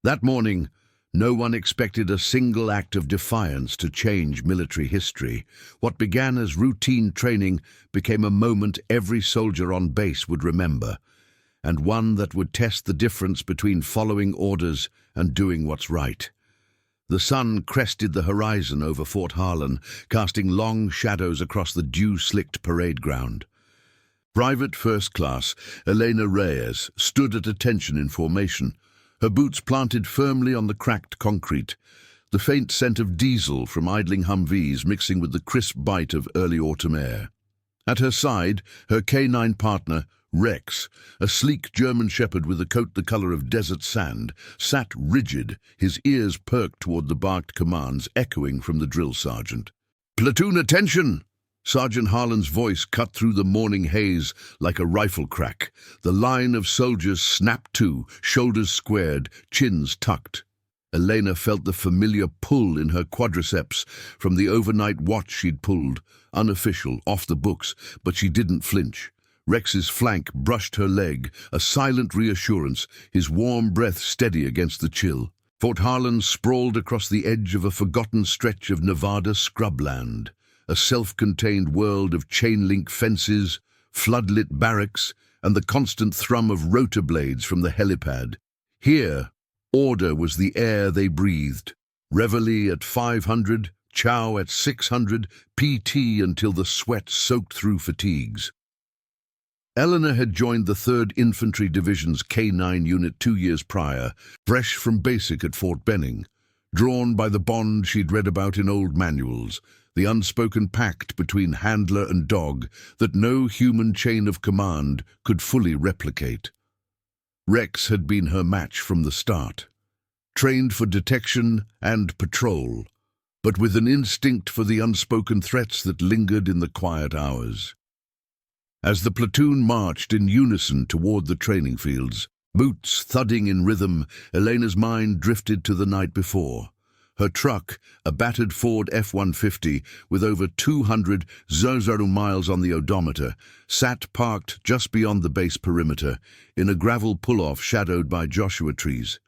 That morning, no one expected a single act of defiance to change military history. What began as routine training became a moment every soldier on base would remember, and one that would test the difference between following orders and doing what's right. The sun crested the horizon over Fort Harlan, casting long shadows across the dew-slicked parade ground. Private First Class Elena Reyes stood at attention in formation, her boots planted firmly on the cracked concrete, the faint scent of diesel from idling Humvees mixing with the crisp bite of early autumn air. At her side, her canine partner, Rex, a sleek German shepherd with a coat the color of desert sand, sat rigid, his ears perked toward the barked commands echoing from the drill sergeant. "Platoon attention!" Sergeant Harlan's voice cut through the morning haze like a rifle crack. The line of soldiers snapped to, shoulders squared, chins tucked. Elena felt the familiar pull in her quadriceps from the overnight watch she'd pulled, unofficial, off the books, but she didn't flinch. Rex's flank brushed her leg, a silent reassurance, his warm breath steady against the chill. Fort Harlan sprawled across the edge of a forgotten stretch of Nevada scrubland, a self-contained world of chain-link fences, floodlit barracks, and the constant thrum of rotor blades from the helipad. Here, order was the air they breathed. Reveille at 500, chow at 600, PT until the sweat soaked through fatigues. Eleanor had joined the 3rd Infantry Division's K-9 unit 2 years prior, fresh from basic at Fort Benning, drawn by the bond she'd read about in old manuals, the unspoken pact between handler and dog that no human chain of command could fully replicate. Rex had been her match from the start, trained for detection and patrol, but with an instinct for the unspoken threats that lingered in the quiet hours. As the platoon marched in unison toward the training fields, boots thudding in rhythm, Elena's mind drifted to the night before. Her truck, a battered Ford F-150 with over 200 miles on the odometer, sat parked just beyond the base perimeter, in a gravel pull-off shadowed by Joshua trees.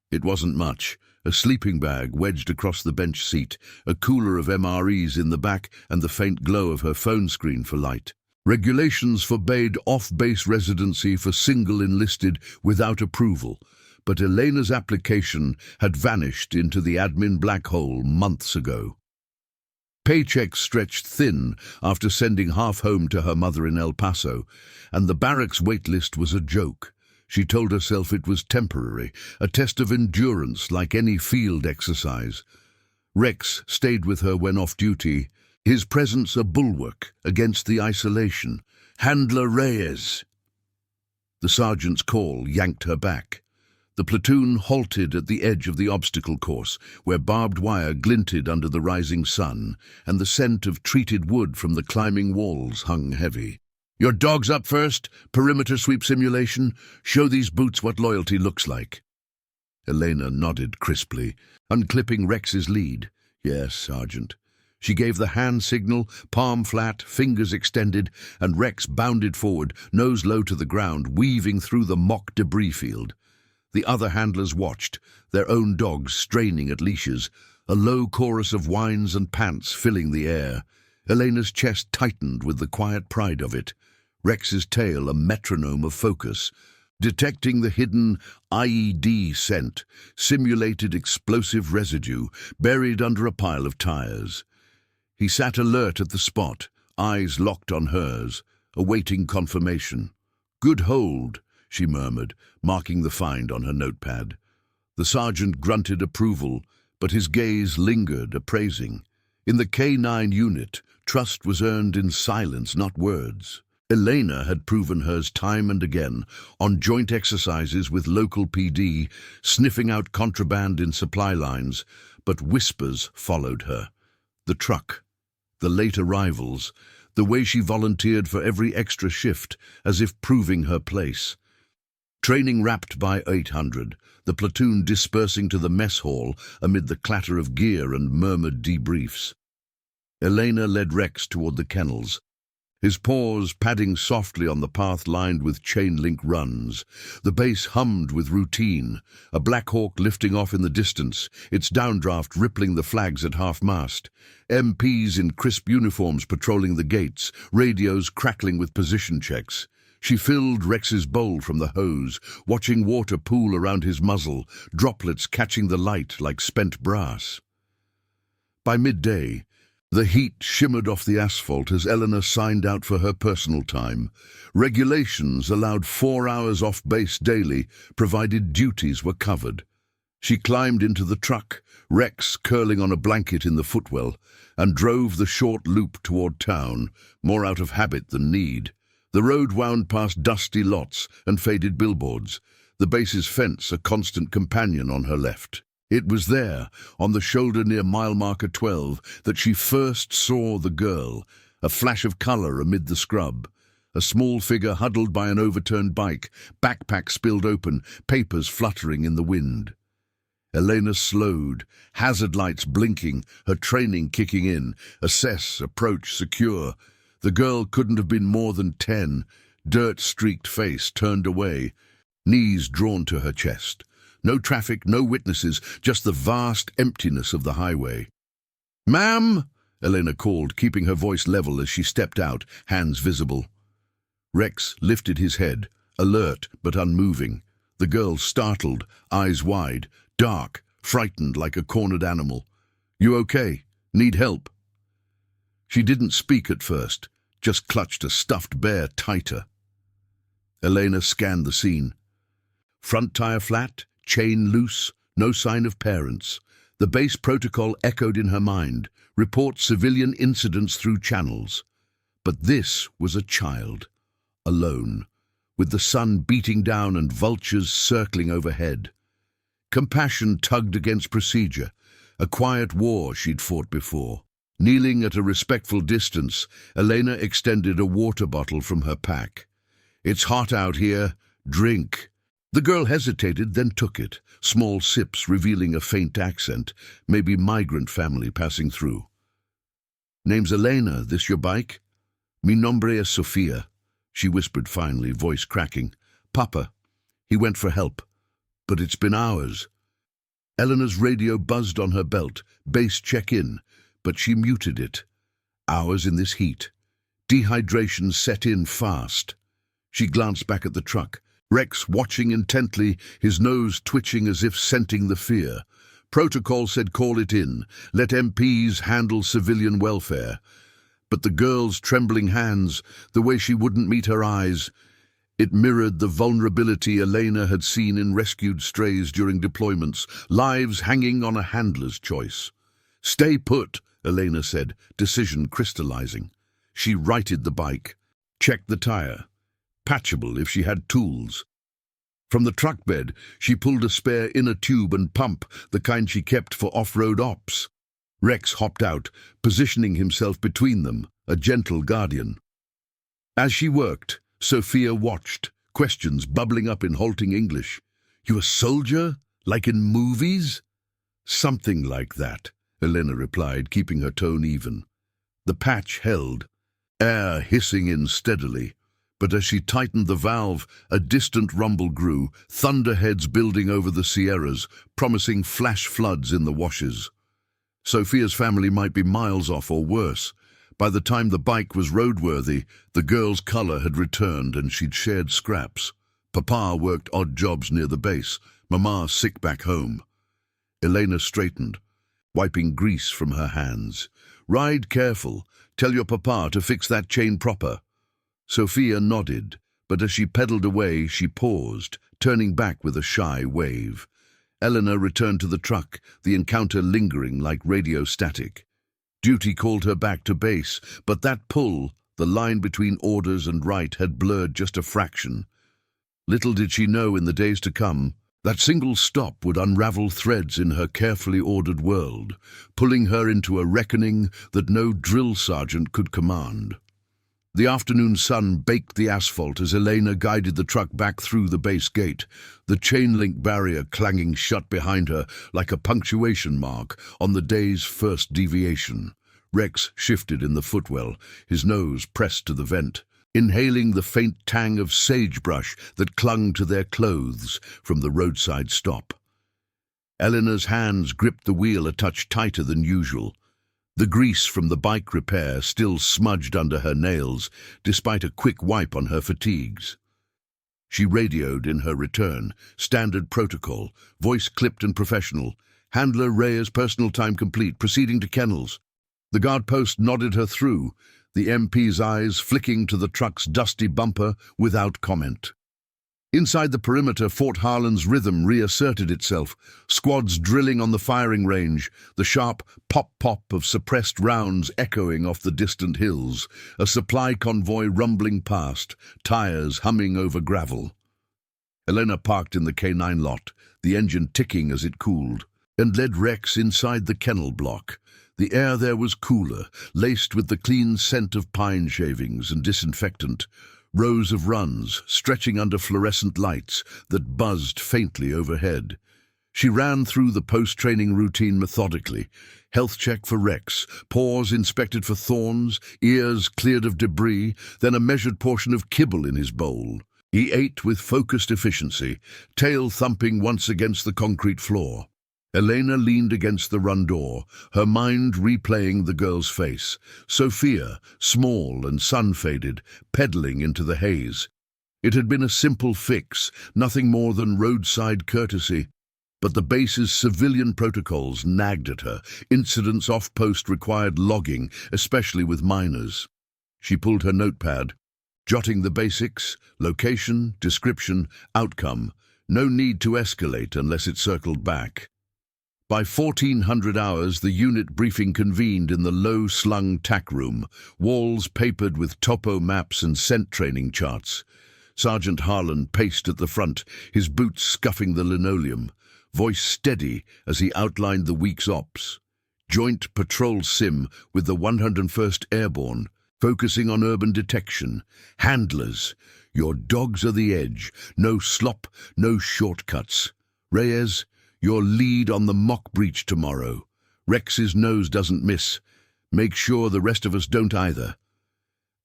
It wasn't much. A sleeping bag wedged across the bench seat, a cooler of MREs in the back, and the faint glow of her phone screen for light. Regulations forbade off-base residency for single enlisted without approval, but Elena's application had vanished into the admin black hole months ago. Paychecks stretched thin after sending half home to her mother in El Paso, and the barracks waitlist was a joke. She told herself it was temporary, a test of endurance like any field exercise. Rex stayed with her when off duty, his presence a bulwark against the isolation. "Handler Reyes!" The sergeant's call yanked her back. The platoon halted at the edge of the obstacle course, where barbed wire glinted under the rising sun, and the scent of treated wood from the climbing walls hung heavy. "Your dogs up first? Perimeter sweep simulation? Show these boots what loyalty looks like." Elena nodded crisply, unclipping Rex's lead. "Yes, Sergeant." She gave the hand signal, palm flat, fingers extended, and Rex bounded forward, nose low to the ground, weaving through the mock debris field. The other handlers watched, their own dogs straining at leashes, a low chorus of whines and pants filling the air. Elena's chest tightened with the quiet pride of it, Rex's tail a metronome of focus, detecting the hidden IED scent, simulated explosive residue buried under a pile of tires. He sat alert at the spot, eyes locked on hers, awaiting confirmation. "Good hold," she murmured, marking the find on her notepad. The sergeant grunted approval, but his gaze lingered, appraising. In the K-9 unit, trust was earned in silence, not words. Elena had proven hers time and again, on joint exercises with local PD, sniffing out contraband in supply lines, but whispers followed her. The truck, the late arrivals, the way she volunteered for every extra shift, as if proving her place. Training wrapped by 800, the platoon dispersing to the mess hall amid the clatter of gear and murmured debriefs. Elena led Rex toward the kennels. his paws padding softly on the path lined with chain-link runs. The base hummed with routine, a Black Hawk lifting off in the distance, its downdraft rippling the flags at half-mast. MPs in crisp uniforms patrolling the gates, radios crackling with position checks. She filled Rex's bowl from the hose, watching water pool around his muzzle, droplets catching the light like spent brass. By midday, the heat shimmered off the asphalt as Eleanor signed out for her personal time. Regulations allowed 4 hours off base daily, provided duties were covered. She climbed into the truck, Rex curling on a blanket in the footwell, and drove the short loop toward town, more out of habit than need. The road wound past dusty lots and faded billboards, the base's fence a constant companion on her left. It was there, on the shoulder near mile marker 12, that she first saw the girl, a flash of color amid the scrub. A small figure huddled by an overturned bike, backpack spilled open, papers fluttering in the wind. Elena slowed, hazard lights blinking, her training kicking in, assess, approach, secure. The girl couldn't have been more than 10, dirt-streaked face turned away, knees drawn to her chest. No traffic, no witnesses, just the vast emptiness of the highway. "Ma'am!" Elena called, keeping her voice level as she stepped out, hands visible. Rex lifted his head, alert but unmoving. The girl startled, eyes wide, dark, frightened like a cornered animal. "You okay? Need help?" She didn't speak at first, just clutched a stuffed bear tighter. Elena scanned the scene. Front tire flat, chain loose, no sign of parents. The base protocol echoed in her mind, report civilian incidents through channels. But this was a child, alone, with the sun beating down and vultures circling overhead. Compassion tugged against procedure, a quiet war she'd fought before. Kneeling at a respectful distance, Elena extended a water bottle from her pack. "It's hot out here. Drink." The girl hesitated, then took it, small sips revealing a faint accent, maybe migrant family passing through. "Name's Elena. This your bike?" "Mi nombre es Sofia," she whispered finally, voice cracking. "Papa. He went for help. But it's been hours." Eleanor's radio buzzed on her belt, base check-in, but she muted it. Hours in this heat. Dehydration set in fast. She glanced back at the truck, Rex watching intently, his nose twitching as if scenting the fear. Protocol said call it in, let MPs handle civilian welfare. But the girl's trembling hands, the way she wouldn't meet her eyes, it mirrored the vulnerability Elena had seen in rescued strays during deployments, lives hanging on a handler's choice. "Stay put," Elena said, decision crystallizing. She righted the bike, checked the tire. Patchable if she had tools. From the truck bed, she pulled a spare inner tube and pump, the kind she kept for off-road ops. Rex hopped out, positioning himself between them, a gentle guardian. As she worked, Sophia watched, questions bubbling up in halting English. "You a soldier? Like in movies?" "Something like that," Elena replied, keeping her tone even. The patch held, air hissing in steadily. But as she tightened the valve, a distant rumble grew, thunderheads building over the Sierras, promising flash floods in the washes. Sophia's family might be miles off or worse. By the time the bike was roadworthy, the girl's color had returned and she'd shared scraps. Papa worked odd jobs near the base, Mama sick back home. Elena straightened, wiping grease from her hands. "Ride careful. Tell your papa to fix that chain proper." Sophia nodded, but as she pedaled away, she paused, turning back with a shy wave. Eleanor returned to the truck, the encounter lingering like radio static. Duty called her back to base, but that pull, the line between orders and right, had blurred just a fraction. Little did she know in the days to come, that single stop would unravel threads in her carefully ordered world, pulling her into a reckoning that no drill sergeant could command. The afternoon sun baked the asphalt as Elena guided the truck back through the base gate, the chain-link barrier clanging shut behind her like a punctuation mark on the day's first deviation. Rex shifted in the footwell, his nose pressed to the vent, inhaling the faint tang of sagebrush that clung to their clothes from the roadside stop. Eleanor's hands gripped the wheel a touch tighter than usual. The grease from the bike repair still smudged under her nails, despite a quick wipe on her fatigues. She radioed in her return, standard protocol, voice clipped and professional. Handler Reyes, personal time complete, proceeding to kennels. The guard post nodded her through, the MP's eyes flicking to the truck's dusty bumper without comment. Inside the perimeter, Fort Harlan's rhythm reasserted itself, squads drilling on the firing range, the sharp pop-pop of suppressed rounds echoing off the distant hills, a supply convoy rumbling past, tires humming over gravel. Elena parked in the K9 lot, the engine ticking as it cooled, and led Rex inside the kennel block. The air there was cooler, laced with the clean scent of pine shavings and disinfectant, rows of runs stretching under fluorescent lights that buzzed faintly overhead. She ran through the post-training routine methodically. Health check for Rex, paws inspected for thorns, ears cleared of debris, then a measured portion of kibble in his bowl. He ate with focused efficiency, tail thumping once against the concrete floor. Elena leaned against the run door, her mind replaying the girl's face. Sophia, small and sun-faded, peddling into the haze. It had been a simple fix, nothing more than roadside courtesy. But the base's civilian protocols nagged at her. Incidents off-post required logging, especially with minors. She pulled her notepad, jotting the basics: location, description, outcome. No need to escalate unless it circled back. By 1400 hours, the unit briefing convened in the low-slung tack room, walls papered with topo maps and scent training charts. Sergeant Harlan paced at the front, his boots scuffing the linoleum, voice steady as he outlined the week's ops. Joint patrol sim with the 101st Airborne, focusing on urban detection. Handlers, your dogs are the edge, no slop, no shortcuts. Reyes, your lead on the mock breach tomorrow. Rex's nose doesn't miss. Make sure the rest of us don't either.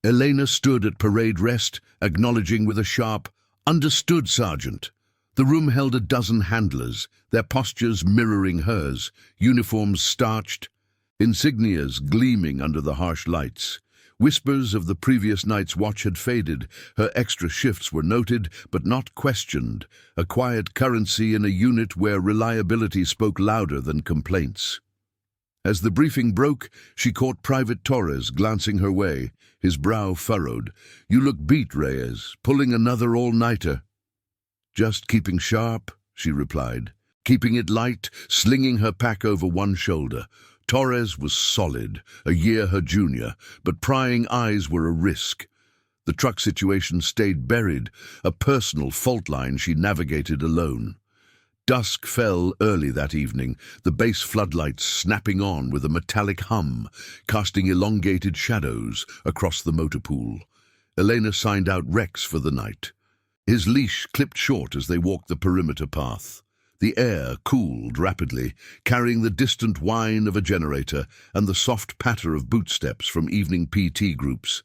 Elena stood at parade rest, acknowledging with a sharp, "Understood, Sergeant." The room held a dozen handlers, their postures mirroring hers, uniforms starched, insignias gleaming under the harsh lights. Whispers of the previous night's watch had faded. Her extra shifts were noted, but not questioned, a quiet currency in a unit where reliability spoke louder than complaints. As the briefing broke, she caught Private Torres glancing her way, his brow furrowed. "You look beat, Reyes, pulling another all-nighter." "Just keeping sharp," she replied, keeping it light, slinging her pack over one shoulder. Torres was solid, a year her junior, but prying eyes were a risk. The truck situation stayed buried, a personal fault line she navigated alone. Dusk fell early that evening, the base floodlights snapping on with a metallic hum, casting elongated shadows across the motor pool. Elena signed out Rex for the night. His leash clipped short as they walked the perimeter path. The air cooled rapidly, carrying the distant whine of a generator and the soft patter of bootsteps from evening PT groups.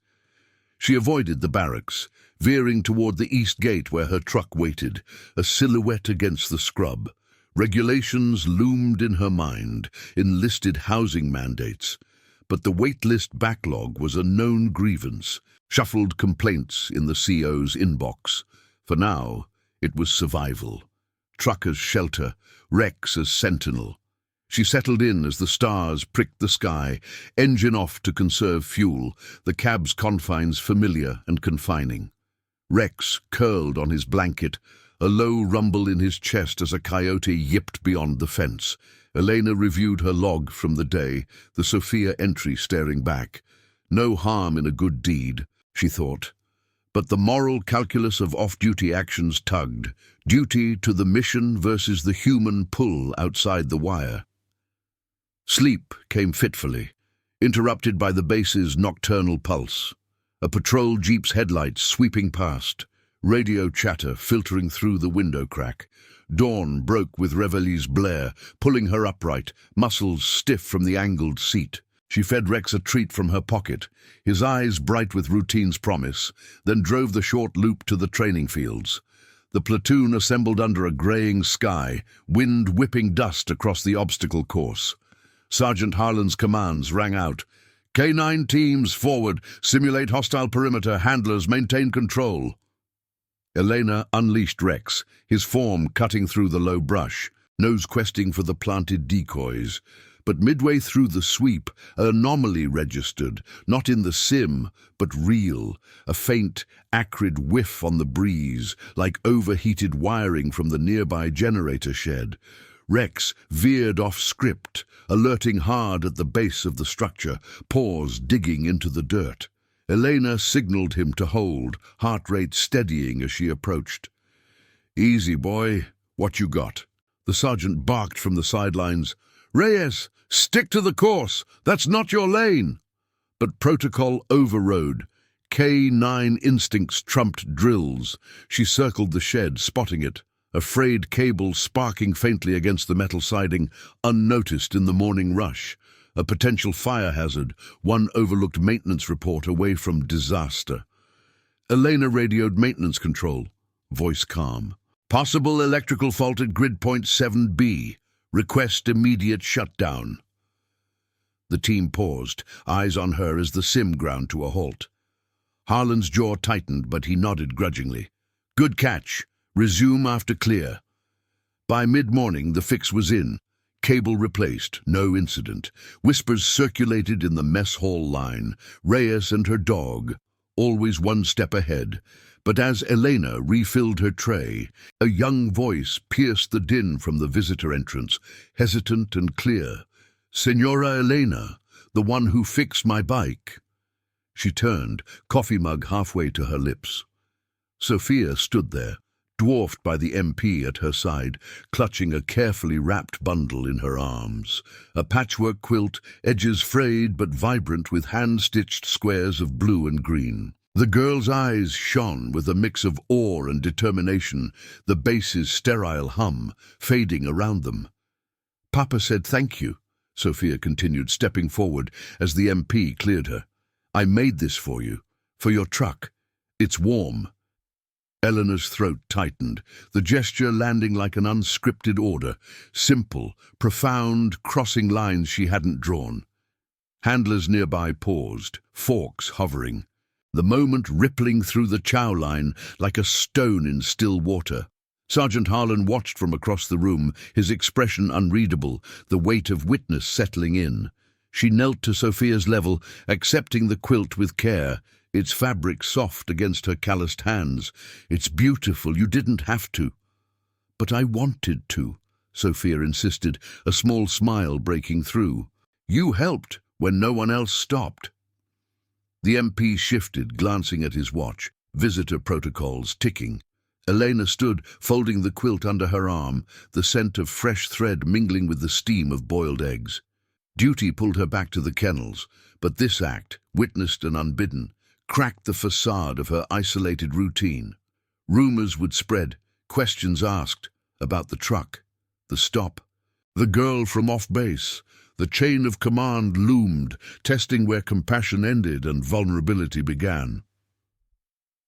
She avoided the barracks, veering toward the east gate where her truck waited, a silhouette against the scrub. Regulations loomed in her mind, enlisted housing mandates. But the waitlist backlog was a known grievance, shuffled complaints in the CO's inbox. For now, it was survival. Truckers' shelter, Rex as sentinel. She settled in as the stars pricked the sky, engine off to conserve fuel, the cab's confines familiar and confining. Rex curled on his blanket, a low rumble in his chest as a coyote yipped beyond the fence. Elena reviewed her log from the day, the Sophia entry staring back. No harm in a good deed, she thought. But the moral calculus of off-duty actions tugged, duty to the mission versus the human pull outside the wire. Sleep came fitfully, interrupted by the base's nocturnal pulse. A patrol jeep's headlights sweeping past, radio chatter filtering through the window crack. Dawn broke with Reveille's blare, pulling her upright, muscles stiff from the angled seat. She fed Rex a treat from her pocket, his eyes bright with routine's promise, then drove the short loop to the training fields. The platoon assembled under a greying sky, wind whipping dust across the obstacle course. Sergeant Harlan's commands rang out. K9 teams, forward, simulate hostile perimeter, handlers, maintain control. Elena unleashed Rex, his form cutting through the low brush, nose questing for the planted decoys. But midway through the sweep, an anomaly registered, not in the sim, but real, a faint, acrid whiff on the breeze, like overheated wiring from the nearby generator shed. Rex veered off script, alerting hard at the base of the structure, paws digging into the dirt. Elena signaled him to hold, heart rate steadying as she approached. Easy, boy. What you got? The sergeant barked from the sidelines. Reyes, stick to the course. That's not your lane. But protocol overrode. K9 instincts trumped drills. She circled the shed, spotting it. A frayed cable sparking faintly against the metal siding, unnoticed in the morning rush. A potential fire hazard, one overlooked maintenance report away from disaster. Elena radioed maintenance control, voice calm. Possible electrical fault at grid point 7B. Request immediate shutdown. The team paused, eyes on her as the sim ground to a halt. Harlan's jaw tightened, but he nodded grudgingly. Good catch. Resume after clear. By mid-morning, the fix was in. Cable replaced, no incident. Whispers circulated in the mess hall line. Reyes and her dog, always one step ahead. But as Elena refilled her tray, a young voice pierced the din from the visitor entrance, hesitant and clear. Senora Elena, the one who fixed my bike. She turned, coffee mug halfway to her lips. Sophia stood there, dwarfed by the MP at her side, clutching a carefully wrapped bundle in her arms. A patchwork quilt, edges frayed but vibrant with hand-stitched squares of blue and green. The girl's eyes shone with a mix of awe and determination, the base's sterile hum fading around them. Papa said thank you, Sophia continued, stepping forward as the MP cleared her. I made this for you, for your truck. It's warm. Eleanor's throat tightened, the gesture landing like an unscripted order, simple, profound, crossing lines she hadn't drawn. Handlers nearby paused, forks hovering, the moment rippling through the chow line like a stone in still water. Sergeant Harlan watched from across the room, his expression unreadable, the weight of witness settling in. She knelt to Sophia's level, accepting the quilt with care, its fabric soft against her calloused hands. It's beautiful, you didn't have to. But I wanted to, Sophia insisted, a small smile breaking through. You helped when no one else stopped. The MP shifted, glancing at his watch, visitor protocols ticking. Elena stood, folding the quilt under her arm, the scent of fresh thread mingling with the steam of boiled eggs. Duty pulled her back to the kennels, but this act, witnessed and unbidden, cracked the facade of her isolated routine. Rumors would spread, questions asked, about the truck, the stop, the girl from off-base. The chain of command loomed, testing where compassion ended and vulnerability began.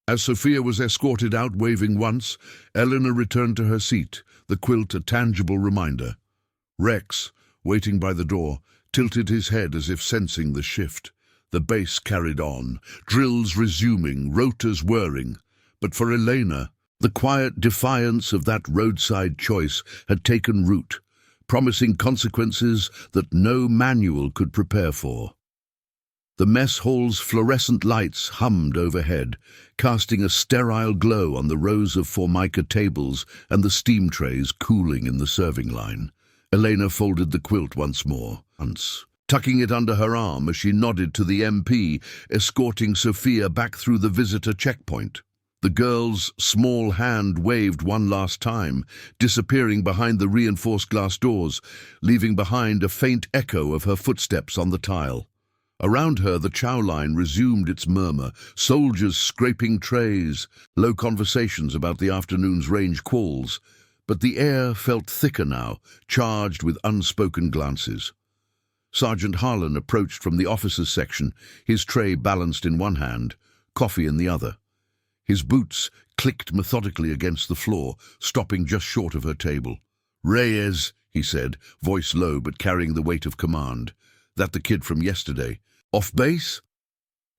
As Sophia was escorted out, waving once, Eleanor returned to her seat, the quilt a tangible reminder. Rex, waiting by the door, tilted his head as if sensing the shift. The base carried on, drills resuming, rotors whirring. But for Elena, the quiet defiance of that roadside choice had taken root, promising consequences that no manual could prepare for. The mess hall's fluorescent lights hummed overhead, casting a sterile glow on the rows of formica tables and the steam trays cooling in the serving line. Elena folded the quilt once more, tucking it under her arm as she nodded to the MP, escorting Sophia back through the visitor checkpoint. The girl's small hand waved one last time, disappearing behind the reinforced glass doors, leaving behind a faint echo of her footsteps on the tile. Around her, the chow line resumed its murmur, soldiers scraping trays, low conversations about the afternoon's range calls. But the air felt thicker now, charged with unspoken glances. Sergeant Harlan approached from the officers' section, his tray balanced in one hand, coffee in the other. His boots clicked methodically against the floor, stopping just short of her table. "Reyes," he said, voice low but carrying the weight of command. "That the kid from yesterday? Off base?"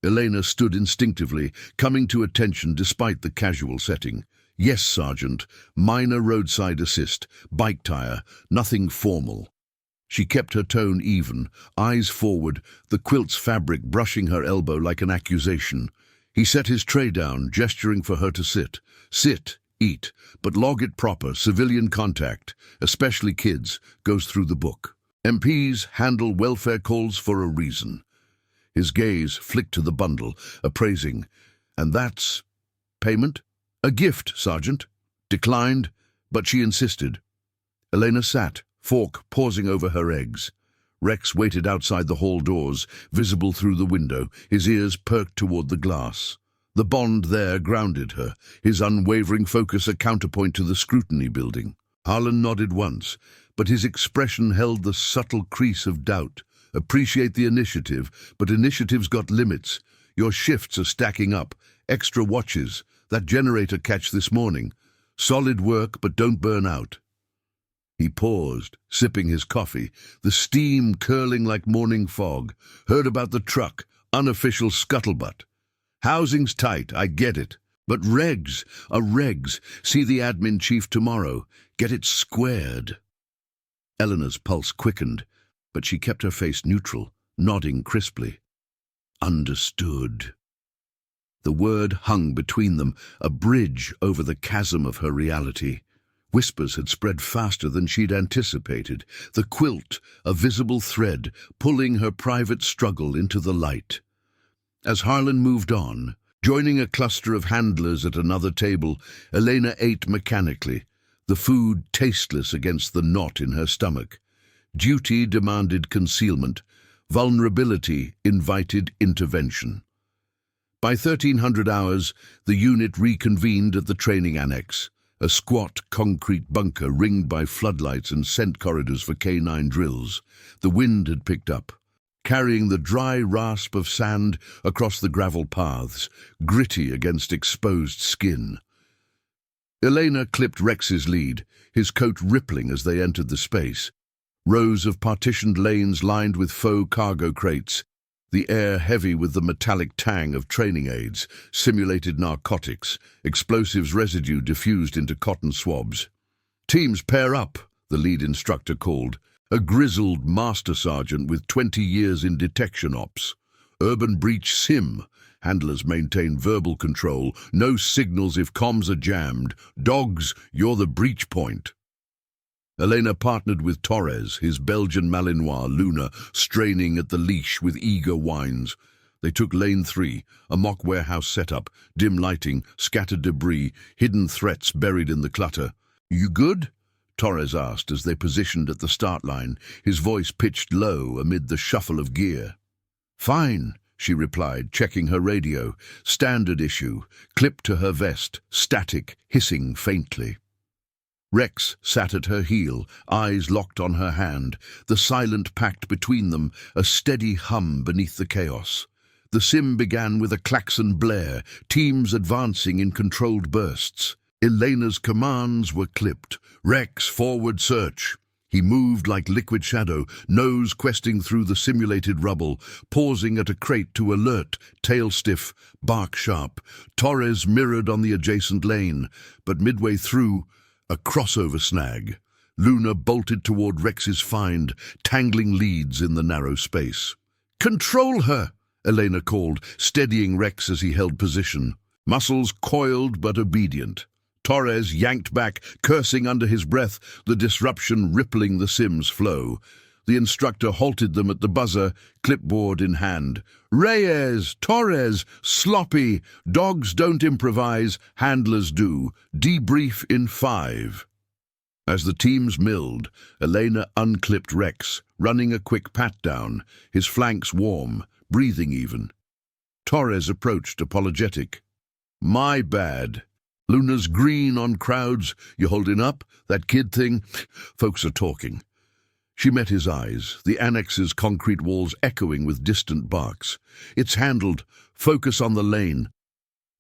Elena stood instinctively, coming to attention despite the casual setting. "Yes, Sergeant. Minor roadside assist. Bike tire. Nothing formal." She kept her tone even, eyes forward, the quilt's fabric brushing her elbow like an accusation. He set his tray down, gesturing for her to sit. "Sit, eat, but log it proper. Civilian contact, especially kids, goes through the book. MPs handle welfare calls for a reason." His gaze flicked to the bundle, appraising. "And that's payment?" "A gift, Sergeant." Declined, but she insisted. Elena sat, fork pausing over her eggs. Rex waited outside the hall doors, visible through the window, his ears perked toward the glass. The bond there grounded her, his unwavering focus a counterpoint to the scrutiny building. Harlan nodded once, but his expression held the subtle crease of doubt. "Appreciate the initiative, but initiative's got limits. Your shifts are stacking up. Extra watches. That generator catch this morning. Solid work, but don't burn out." He paused, sipping his coffee, the steam curling like morning fog. "Heard about the truck, unofficial scuttlebutt. Housing's tight, I get it. But regs are regs. See the admin chief tomorrow. Get it squared." Eleanor's pulse quickened, but she kept her face neutral, nodding crisply. "Understood." The word hung between them, a bridge over the chasm of her reality. Whispers had spread faster than she'd anticipated, the quilt, a visible thread, pulling her private struggle into the light. As Harlan moved on, joining a cluster of handlers at another table, Elena ate mechanically, the food tasteless against the knot in her stomach. Duty demanded concealment, vulnerability invited intervention. By 1300 hours, the unit reconvened at the training annex, a squat concrete bunker ringed by floodlights and scent corridors for K9 drills. The wind had picked up, carrying the dry rasp of sand across the gravel paths, gritty against exposed skin. Elena clipped Rex's lead, his coat rippling as they entered the space. Rows of partitioned lanes lined with faux cargo crates, the air heavy with the metallic tang of training aids, simulated narcotics, explosives residue diffused into cotton swabs. "Teams pair up," the lead instructor called, a grizzled master sergeant with 20 years in detection ops. "Urban breach sim. Handlers maintain verbal control. No signals if comms are jammed. Dogs, you're the breach point." Elena partnered with Torres, his Belgian Malinois, Luna, straining at the leash with eager whines. They took lane 3, a mock warehouse setup, dim lighting, scattered debris, hidden threats buried in the clutter. "You good?" Torres asked as they positioned at the start line, his voice pitched low amid the shuffle of gear. "Fine," she replied, checking her radio. Standard issue, clipped to her vest, static, hissing faintly. Rex sat at her heel, eyes locked on her hand, the silent pact between them, a steady hum beneath the chaos. The sim began with a klaxon blare, teams advancing in controlled bursts. Elena's commands were clipped. "Rex, forward search." He moved like liquid shadow, nose questing through the simulated rubble, pausing at a crate to alert, tail stiff, bark sharp. Torres mirrored on the adjacent lane, but midway through, a crossover snag. Luna bolted toward Rex's find, tangling leads in the narrow space. "Control her!" Elena called, steadying Rex as he held position. Muscles coiled but obedient. Torres yanked back, cursing under his breath, the disruption rippling the sim's flow. The instructor halted them at the buzzer, clipboard in hand. "Reyes, Torres, sloppy. Dogs don't improvise, handlers do. Debrief in 5. As the teams milled, Elena unclipped Rex, running a quick pat-down, his flanks warm, breathing even. Torres approached, apologetic. "My bad. Luna's green on crowds. You holding up? That kid thing? Folks are talking." She met his eyes, the annex's concrete walls echoing with distant barks. It's handled. Focus on the lane.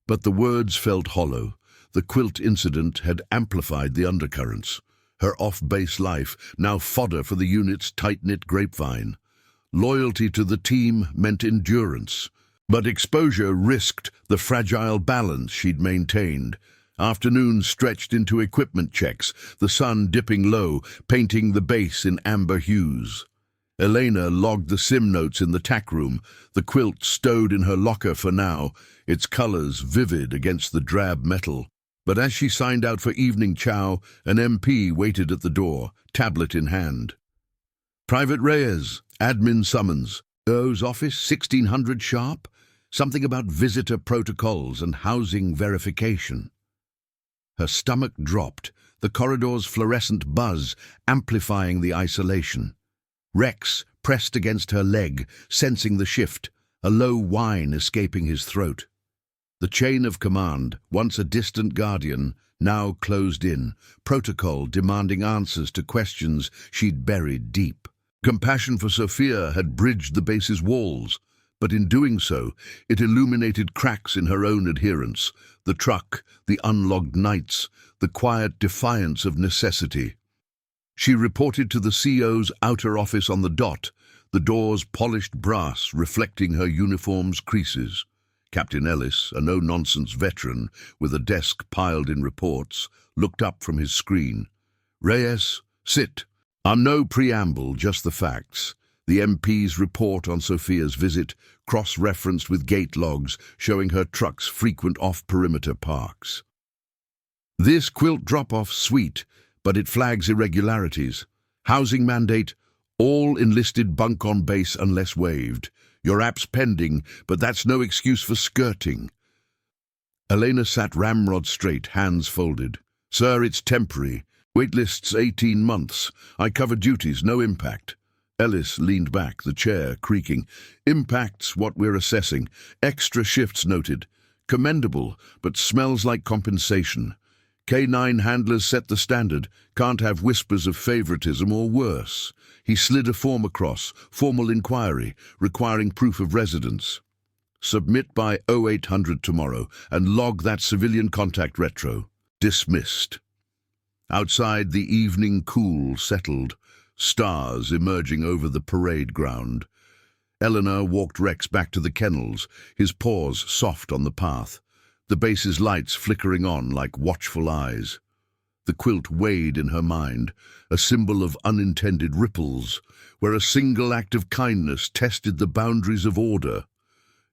But the words felt hollow. The Quilt incident had amplified the undercurrents. Her off-base life, now fodder for the unit's tight-knit grapevine. Loyalty to the team meant endurance. But exposure risked the fragile balance she'd maintained. Afternoons stretched into equipment checks, the sun dipping low, painting the base in amber hues. Elena logged the sim notes in the tack room, the Quilt stowed in her locker for now, its colors vivid against the drab metal. But as she signed out for evening chow, an MP waited at the door, tablet in hand. "Private Reyes, admin summons. O's office, 1600 sharp? Something about visitor protocols and housing verification." Her stomach dropped, the corridor's fluorescent buzz amplifying the isolation. Rex pressed against her leg, sensing the shift, a low whine escaping his throat. The chain of command, once a distant guardian, now closed in, protocol demanding answers to questions she'd buried deep. Compassion for Sophia had bridged the base's walls, but in doing so, it illuminated cracks in her own adherence, the truck, the unlogged nights, the quiet defiance of necessity. She reported to the CO's outer office on the dot, the door's polished brass reflecting her uniform's creases. Captain Ellis, a no-nonsense veteran with a desk piled in reports, looked up from his screen. "Reyes, sit. I'm no preamble, just the facts." The MP's report on Sophia's visit, cross-referenced with gate logs showing her truck's frequent off-perimeter parks. "This Quilt drop-off sweet, but it flags irregularities. Housing mandate, all enlisted bunk on base unless waived. Your app's pending, but that's no excuse for skirting." Elena sat ramrod straight, hands folded. "Sir, it's temporary. Waitlist's 18 months. I cover duties, no impact." Ellis leaned back, the chair creaking. "Impact's what we're assessing. Extra shifts noted. Commendable, but smells like compensation. K9 handlers set the standard. Can't have whispers of favoritism or worse." He slid a form across, formal inquiry, requiring proof of residence. "Submit by 0800 tomorrow, and log that civilian contact retro." Dismissed. Outside, the evening cool settled, stars emerging over the parade ground. Eleanor walked Rex back to the kennels, his paws soft on the path, the base's lights flickering on like watchful eyes. The Quilt weighed in her mind, a symbol of unintended ripples, where a single act of kindness tested the boundaries of order.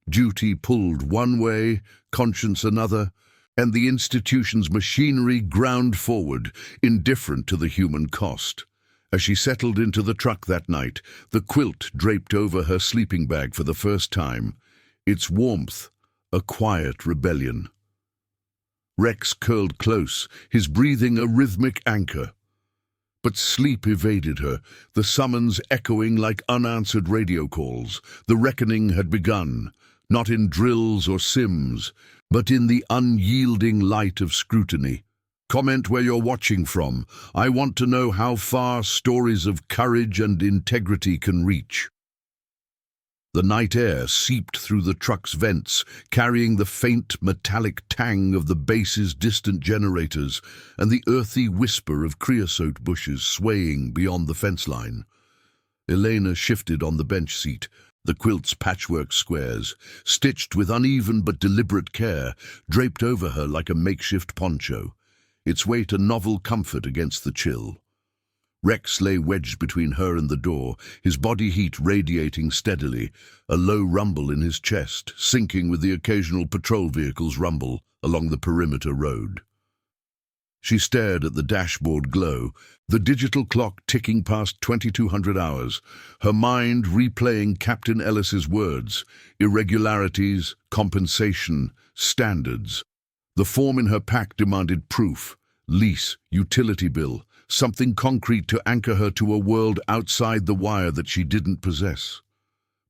Duty pulled one way, conscience another, and the institution's machinery ground forward, indifferent to the human cost. As she settled into the truck that night, the Quilt draped over her sleeping bag for the first time, its warmth a quiet rebellion. Rex curled close, his breathing a rhythmic anchor. But sleep evaded her, the summons echoing like unanswered radio calls. The reckoning had begun, not in drills or sims, but in the unyielding light of scrutiny. Comment where you're watching from. I want to know how far stories of courage and integrity can reach. The night air seeped through the truck's vents, carrying the faint metallic tang of the base's distant generators and the earthy whisper of creosote bushes swaying beyond the fence line. Elena shifted on the bench seat, the Quilt's patchwork squares, stitched with uneven but deliberate care, draped over her like a makeshift poncho, its weight a novel comfort against the chill. Rex lay wedged between her and the door, his body heat radiating steadily, a low rumble in his chest, syncing with the occasional patrol vehicle's rumble along the perimeter road. She stared at the dashboard glow, the digital clock ticking past 2200 hours, her mind replaying Captain Ellis's words, irregularities, compensation, standards. The form in her pack demanded proof, lease, utility bill, something concrete to anchor her to a world outside the wire that she didn't possess.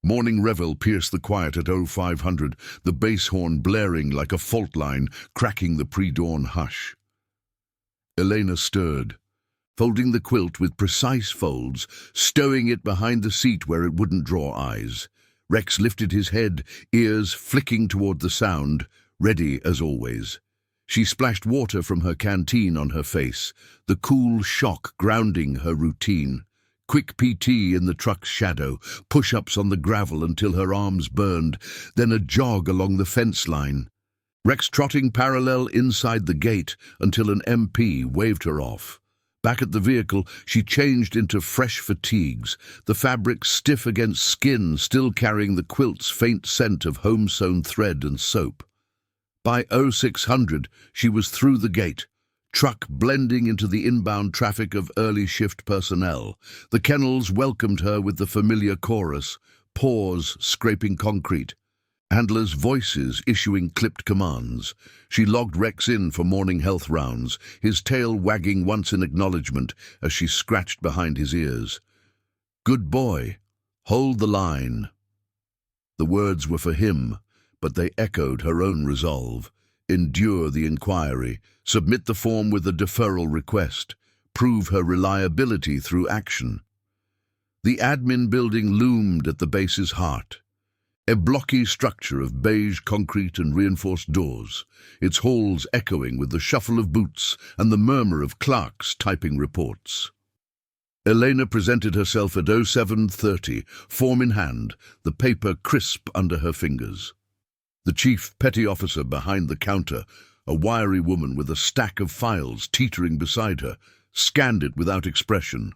Morning revel pierced the quiet at 0500, the bass horn blaring like a fault line, cracking the pre-dawn hush. Elena stirred. folding the quilt with precise folds, stowing it behind the seat where it wouldn't draw eyes. Rex lifted his head, ears flicking toward the sound, ready as always. She splashed water from her canteen on her face, the cool shock grounding her routine. Quick PT in the truck's shadow, push-ups on the gravel until her arms burned, then a jog along the fence line. Rex trotting parallel inside the gate until an MP waved her off. Back at the vehicle, she changed into fresh fatigues, the fabric stiff against skin, still carrying the quilt's faint scent of home-sewn thread and soap. By 0600, she was through the gate, truck blending into the inbound traffic of early shift personnel. The kennels welcomed her with the familiar chorus, paws scraping concrete. Handlers' voices issuing clipped commands. She logged Rex in for morning health rounds, his tail wagging once in acknowledgement as she scratched behind his ears. "Good boy. Hold the line." The words were for him, but they echoed her own resolve. Endure the inquiry, submit the form with a deferral request, prove her reliability through action. The admin building loomed at the base's heart. A blocky structure of beige concrete and reinforced doors, its halls echoing with the shuffle of boots and the murmur of clerks typing reports. Elena presented herself at 0730, form in hand, the paper crisp under her fingers. The chief petty officer behind the counter, a wiry woman with a stack of files teetering beside her, scanned it without expression.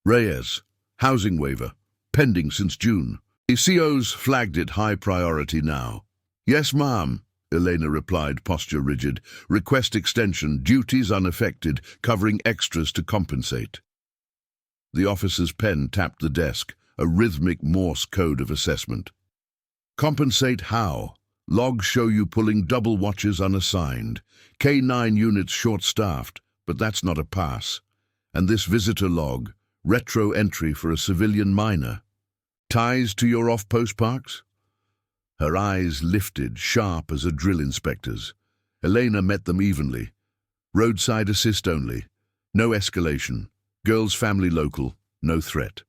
Reyes, housing waiver, pending since June. The CO's flagged it high priority now. "Yes, ma'am," Elena replied, posture rigid. "Request extension, duties unaffected, covering extras to compensate." The officer's pen tapped the desk, a rhythmic Morse code of assessment. "Compensate how? Logs show you pulling double watches unassigned. K9 units short-staffed, but that's not a pass. And this visitor log, retro entry for a civilian minor. Ties to your off-post parks?" Her eyes lifted, sharp as a drill inspector's. Elena met them evenly. Roadside assist only. No escalation. Girl's family local. No threat.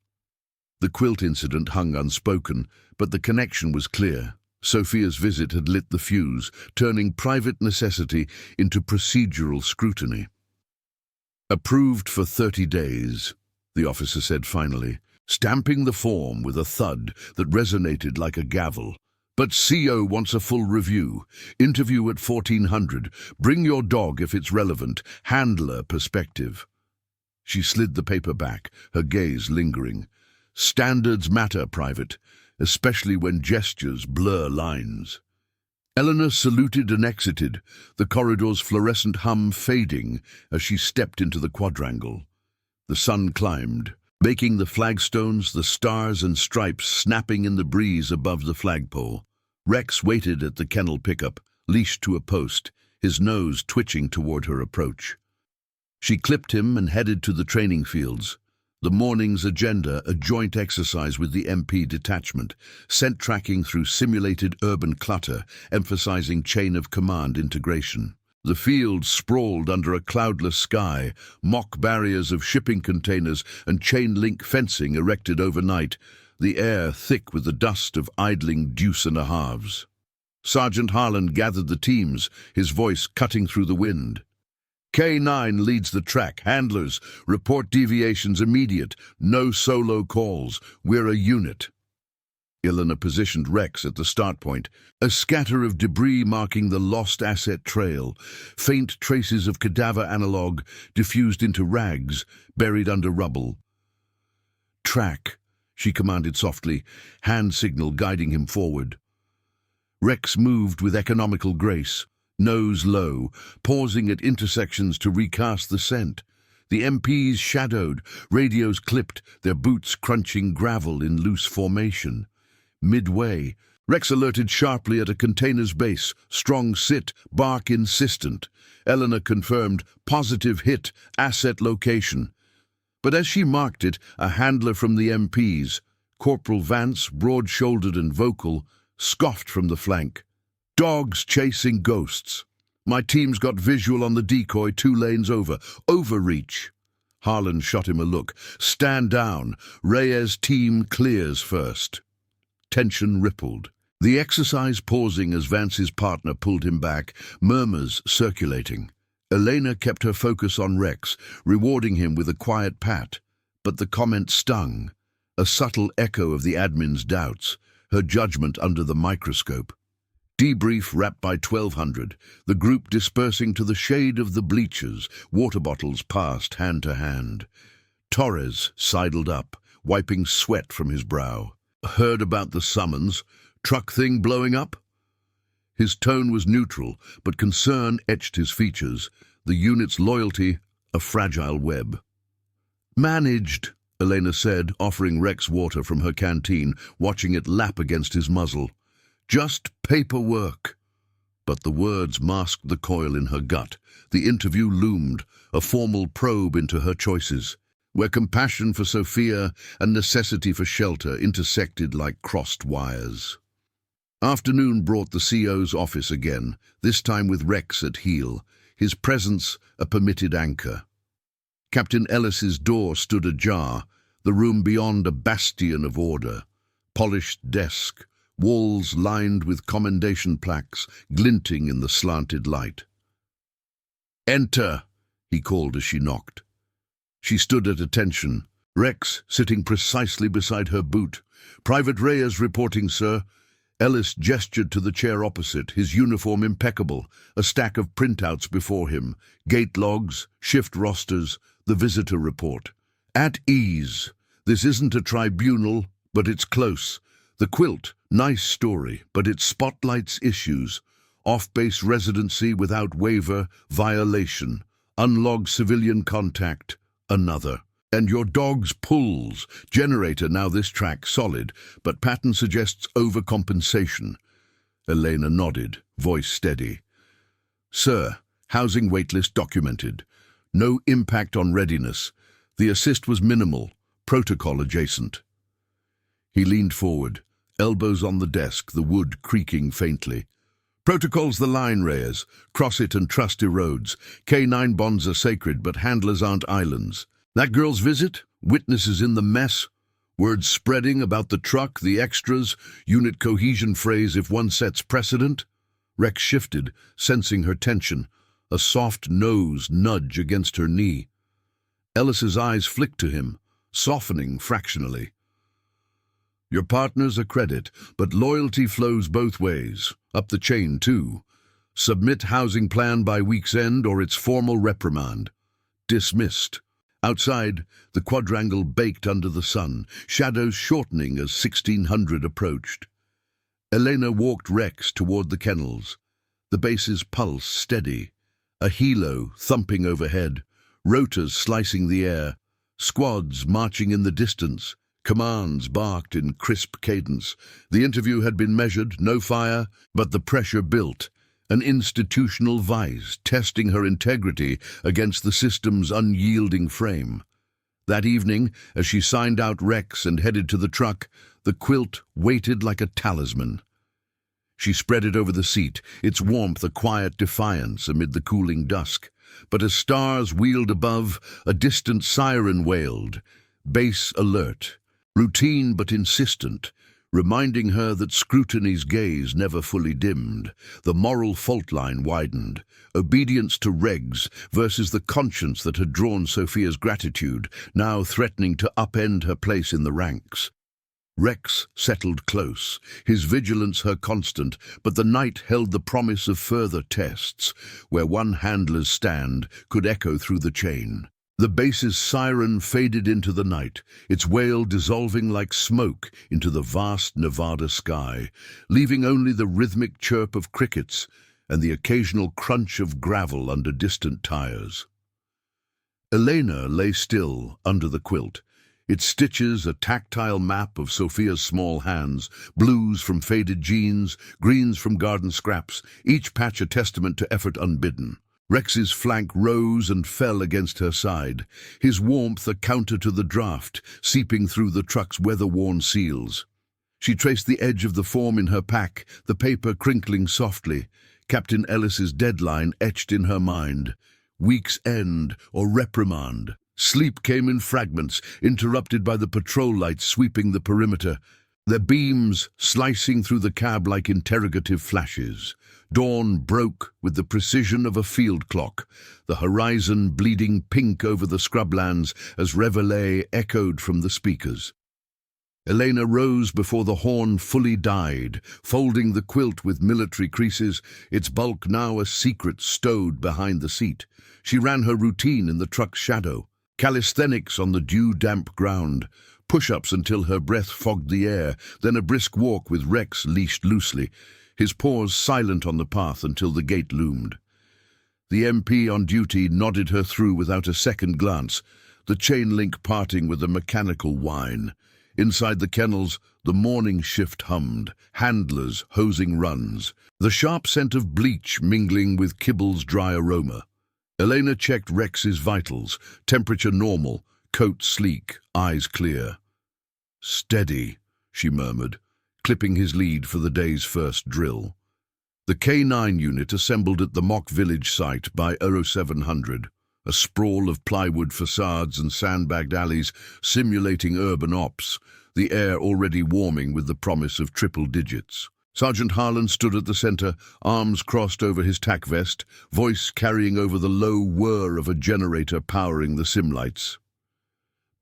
The quilt incident hung unspoken, but the connection was clear. Sophia's visit had lit the fuse, turning private necessity into procedural scrutiny. "Approved for 30 days, the officer said finally, stamping the form with a thud that resonated like a gavel. "But CO wants a full review. Interview at 1400. Bring your dog if it's relevant. Handler perspective." She slid the paper back, her gaze lingering. "Standards matter, Private, especially when gestures blur lines." Eleanor saluted and exited, the corridor's fluorescent hum fading as she stepped into the quadrangle. The sun climbed, making the flagstones, the stars and stripes snapping in the breeze above the flagpole. Rex waited at the kennel pickup, leashed to a post, his nose twitching toward her approach. She clipped him and headed to the training fields. The morning's agenda, a joint exercise with the MP detachment, scent tracking through simulated urban clutter, emphasizing chain of command integration. The field sprawled under a cloudless sky, mock barriers of shipping containers and chain-link fencing erected overnight, the air thick with the dust of idling deuce-and-a-halves. Sergeant Harlan gathered the teams, his voice cutting through the wind. "K9 leads the track. Handlers, report deviations immediate. No solo calls. We're a unit." Ilana positioned Rex at the start point, a scatter of debris marking the lost asset trail, faint traces of cadaver analog diffused into rags, buried under rubble. "Track," she commanded softly, hand signal guiding him forward. Rex moved with economical grace, nose low, pausing at intersections to recast the scent. The MPs shadowed, radios clipped, their boots crunching gravel in loose formation. Midway, Rex alerted sharply at a container's base, strong sit, bark insistent. Eleanor confirmed, positive hit, asset location. But as she marked it, a handler from the MPs, Corporal Vance, broad-shouldered and vocal, scoffed from the flank. "Dogs chasing ghosts. My team's got visual on the decoy 2 lanes over. Overreach." Harlan shot him a look. "Stand down. Reyes' team clears first." Tension rippled. The exercise pausing as Vance's partner pulled him back, murmurs circulating. Elena kept her focus on Rex, rewarding him with a quiet pat. But the comment stung, a subtle echo of the admin's doubts, her judgment under the microscope. Debrief wrapped by 1200, the group dispersing to the shade of the bleachers, water bottles passed hand to hand. Torres sidled up, wiping sweat from his brow. "Heard about the summons? Truck thing blowing up?" His tone was neutral, but concern etched his features, the unit's loyalty a fragile web. "Managed," Elena said, offering Rex water from her canteen, watching it lap against his muzzle. "Just paperwork." But the words masked the coil in her gut. The interview loomed, a formal probe into her choices, where compassion for Sophia and necessity for shelter intersected like crossed wires. Afternoon brought the CO's office again, this time with Rex at heel, his presence a permitted anchor. Captain Ellis's door stood ajar, the room beyond a bastion of order. Polished desk, walls lined with commendation plaques glinting in the slanted light. "Enter," he called as she knocked. She stood at attention, Rex sitting precisely beside her boot. "Private Reyes reporting, sir." Ellis gestured to the chair opposite, his uniform impeccable, a stack of printouts before him, gate logs, shift rosters, the visitor report. "At ease. This isn't a tribunal, but it's close. The Quilt, nice story, but it spotlights issues. Off-base residency without waiver, violation. Unlogged civilian contact, another. And your dog's pulls. Generator, now this track, solid, but pattern suggests overcompensation." Elena nodded, voice steady. "Sir, housing waitlist documented. No impact on readiness. The assist was minimal, protocol adjacent." He leaned forward, elbows on the desk, the wood creaking faintly. "Protocol's the line, Reyes. Cross it and trust erodes. K9 bonds are sacred, but handlers aren't islands. That girl's visit? Witnesses in the mess? Words spreading about the truck, the extras, unit cohesion phrase if one sets precedent?" Rex shifted, sensing her tension, a soft nose nudge against her knee. Ellis's eyes flicked to him, softening fractionally. "Your partner's a credit, but loyalty flows both ways, up the chain too. Submit housing plan by week's end or it's formal reprimand." Dismissed. Outside, the quadrangle baked under the sun, shadows shortening as 1600 approached. Elena walked Rex toward the kennels, the base's pulse steady, a helo thumping overhead, rotors slicing the air, squads marching in the distance, commands barked in crisp cadence. The interview had been measured, no fire, but the pressure built, an institutional vice testing her integrity against the system's unyielding frame. That evening, as she signed out Rex and headed to the truck, the quilt waited like a talisman. She spread it over the seat, its warmth a quiet defiance amid the cooling dusk. But as stars wheeled above, a distant siren wailed, base alert, routine but insistent, reminding her that scrutiny's gaze never fully dimmed. The moral fault line widened, obedience to regs versus the conscience that had drawn Sophia's gratitude, now threatening to upend her place in the ranks. Rex settled close, his vigilance her constant, but the night held the promise of further tests, where one handler's stand could echo through the chain. The base's siren faded into the night, its wail dissolving like smoke into the vast Nevada sky, leaving only the rhythmic chirp of crickets and the occasional crunch of gravel under distant tires. Elena lay still under the quilt, its stitches a tactile map of Sophia's small hands, blues from faded jeans, greens from garden scraps, each patch a testament to effort unbidden. Rex's flank rose and fell against her side, his warmth a counter to the draft, seeping through the truck's weather-worn seals. She traced the edge of the form in her pack, the paper crinkling softly, Captain Ellis's deadline etched in her mind. Week's end or reprimand. Sleep came in fragments, interrupted by the patrol lights sweeping the perimeter, their beams slicing through the cab like interrogative flashes. Dawn broke with the precision of a field clock, the horizon bleeding pink over the scrublands as reveille echoed from the speakers. Elena rose before the horn fully died, folding the quilt with military creases, its bulk now a secret stowed behind the seat. She ran her routine in the truck's shadow, calisthenics on the dew-damp ground, push-ups until her breath fogged the air, then a brisk walk with Rex leashed loosely, his paws silent on the path until the gate loomed. The MP on duty nodded her through without a second glance, the chain link parting with a mechanical whine. Inside the kennels, the morning shift hummed, handlers hosing runs, the sharp scent of bleach mingling with Kibble's dry aroma. Elena checked Rex's vitals, temperature normal, coat sleek, eyes clear. "Steady," she murmured, clipping his lead for the day's first drill. The K9 unit assembled at the mock village site by 0700, a sprawl of plywood facades and sandbagged alleys simulating urban ops, the air already warming with the promise of triple digits. Sergeant Harlan stood at the center, arms crossed over his tack vest, voice carrying over the low whir of a generator powering the sim lights.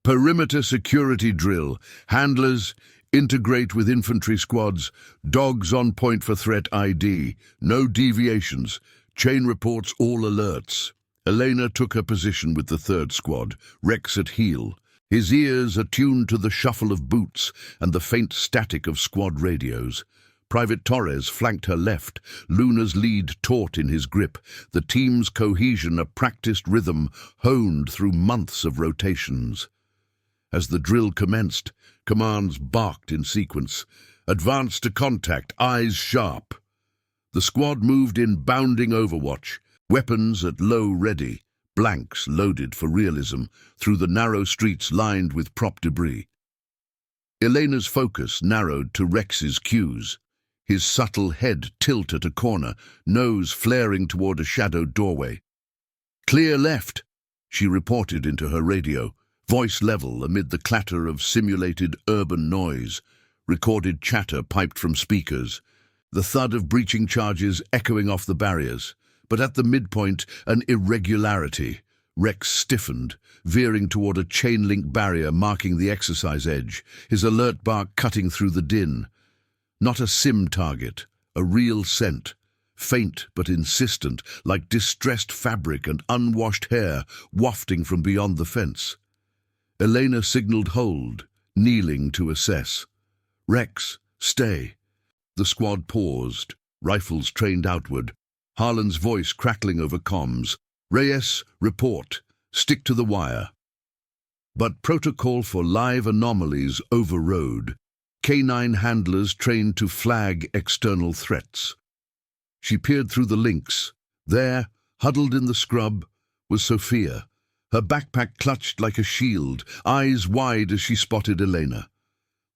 "Perimeter security drill. Handlers, integrate with infantry squads. Dogs on point for threat ID. No deviations. Chain reports all alerts." Elena took her position with the third squad, Rex at heel, his ears attuned to the shuffle of boots and the faint static of squad radios. Private Torres flanked her left, Luna's lead taut in his grip, the team's cohesion a practiced rhythm honed through months of rotations. As the drill commenced, commands barked in sequence. Advance to contact, eyes sharp. The squad moved in bounding overwatch, weapons at low ready, blanks loaded for realism, through the narrow streets lined with prop debris. Elena's focus narrowed to Rex's cues. His subtle head tilt at a corner, nose flaring toward a shadowed doorway. "Clear left," she reported into her radio, voice level amid the clatter of simulated urban noise, recorded chatter piped from speakers, the thud of breaching charges echoing off the barriers. But at the midpoint, an irregularity. Rex stiffened, veering toward a chain-link barrier marking the exercise edge, his alert bark cutting through the din. Not a sim target, a real scent, faint but insistent, like distressed fabric and unwashed hair wafting from beyond the fence. Elena signaled hold, kneeling to assess. "Rex, stay." The squad paused, rifles trained outward, Harlan's voice crackling over comms. "Reyes, report. Stick to the wire." But protocol for live anomalies overrode. K9 handlers trained to flag external threats. She peered through the links. There, huddled in the scrub, was Sophia, her backpack clutched like a shield, eyes wide as she spotted Elena.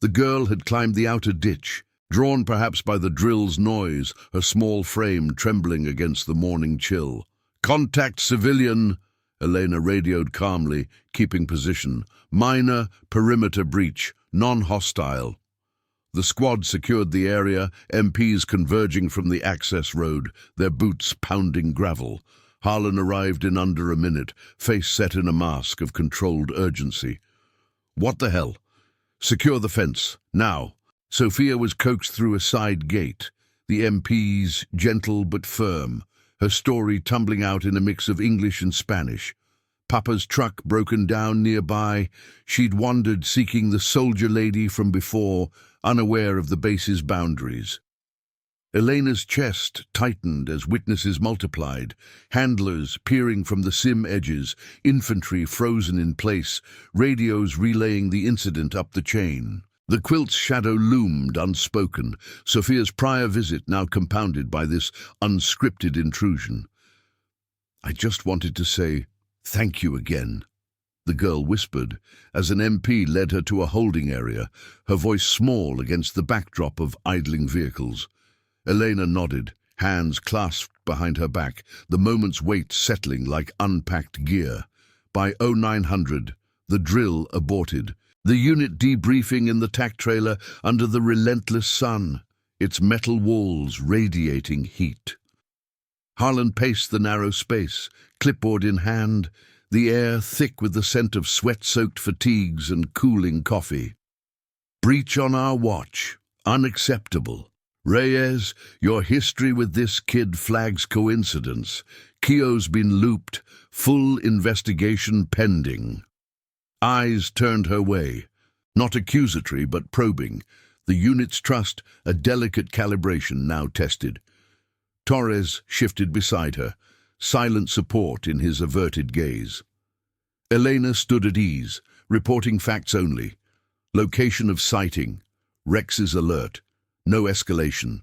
The girl had climbed the outer ditch, drawn perhaps by the drill's noise, her small frame trembling against the morning chill. "Contact civilian," Elena radioed calmly, keeping position. "Minor perimeter breach, non-hostile." The squad secured the area, MPs converging from the access road, their boots pounding gravel. Harlan arrived in under a minute, face set in a mask of controlled urgency. "What the hell? Secure the fence, now." Sophia was coaxed through a side gate, the MPs gentle but firm, her story tumbling out in a mix of English and Spanish. Papa's truck broken down nearby, she'd wandered seeking the soldier lady from before, unaware of the base's boundaries. Elena's chest tightened as witnesses multiplied, handlers peering from the sim edges, infantry frozen in place, radios relaying the incident up the chain. The Quilt's shadow loomed unspoken, Sophia's prior visit now compounded by this unscripted intrusion. "I just wanted to say thank you again," the girl whispered, as an MP led her to a holding area, her voice small against the backdrop of idling vehicles. Elena nodded, hands clasped behind her back, the moment's weight settling like unpacked gear. By 0900, the drill aborted. The unit debriefing in the tack trailer under the relentless sun, its metal walls radiating heat. Harlan paced the narrow space, clipboard in hand, the air thick with the scent of sweat-soaked fatigues and cooling coffee. Breach on our watch. Unacceptable. Reyes, your history with this kid flags coincidence. Keogh's been looped, full investigation pending. Eyes turned her way. Not accusatory, but probing. The unit's trust, a delicate calibration now tested. Torres shifted beside her, silent support in his averted gaze. Elena stood at ease, reporting facts only. Location of sighting. Rex's alert. No escalation.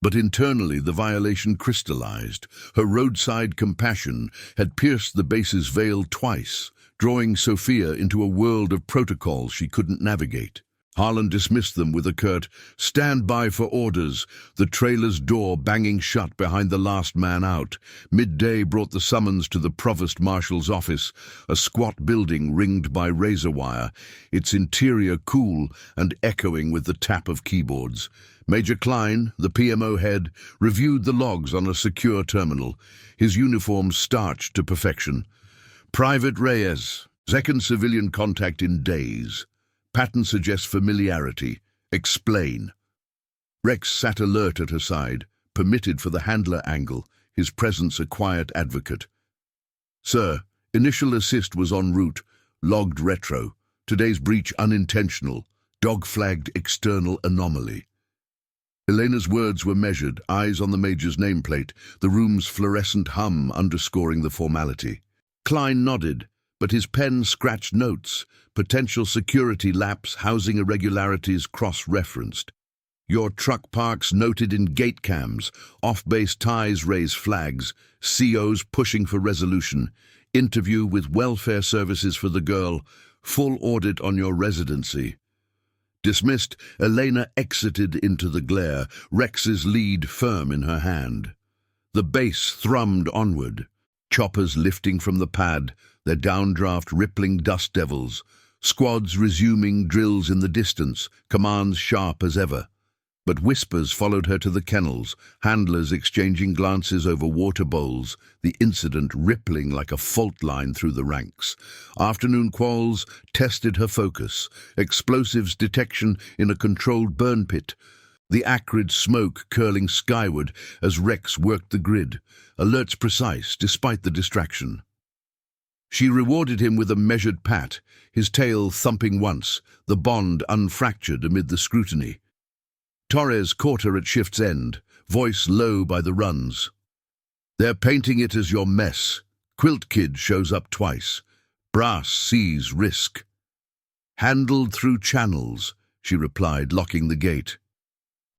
But internally the violation crystallized. Her roadside compassion had pierced the base's veil twice, drawing Sophia into a world of protocols she couldn't navigate. Harlan dismissed them with a curt, "Stand by for orders," the trailer's door banging shut behind the last man out. Midday brought the summons to the Provost Marshal's office, a squat building ringed by razor wire, its interior cool and echoing with the tap of keyboards. Major Klein, the PMO head, reviewed the logs on a secure terminal, his uniform starched to perfection. "Private Reyes, second civilian contact in days. Pattern suggests familiarity. Explain." Rex sat alert at her side, permitted for the handler angle, his presence a quiet advocate. "Sir, initial assist was en route, logged retro. Today's breach unintentional, dog-flagged external anomaly." Elena's words were measured, eyes on the Major's nameplate, the room's fluorescent hum underscoring the formality. Klein nodded, but his pen scratched notes, potential security lapse, housing irregularities cross-referenced. "Your truck parks noted in gate cams, off-base ties raise flags, COs pushing for resolution, interview with welfare services for the girl, full audit on your residency." Dismissed, Elena exited into the glare, Rex's lead firm in her hand. The base thrummed onward, choppers lifting from the pad, their downdraft rippling dust devils, squads resuming drills in the distance, commands sharp as ever. But whispers followed her to the kennels, handlers exchanging glances over water bowls, the incident rippling like a fault line through the ranks. Afternoon quals tested her focus, explosives detection in a controlled burn pit, the acrid smoke curling skyward as Rex worked the grid, alerts precise despite the distraction. She rewarded him with a measured pat, his tail thumping once, the bond unfractured amid the scrutiny. Torres caught her at shift's end, voice low by the runs. "They're painting it as your mess. Quilt Kid shows up twice. Brass sees risk." "Handled through channels," she replied, locking the gate.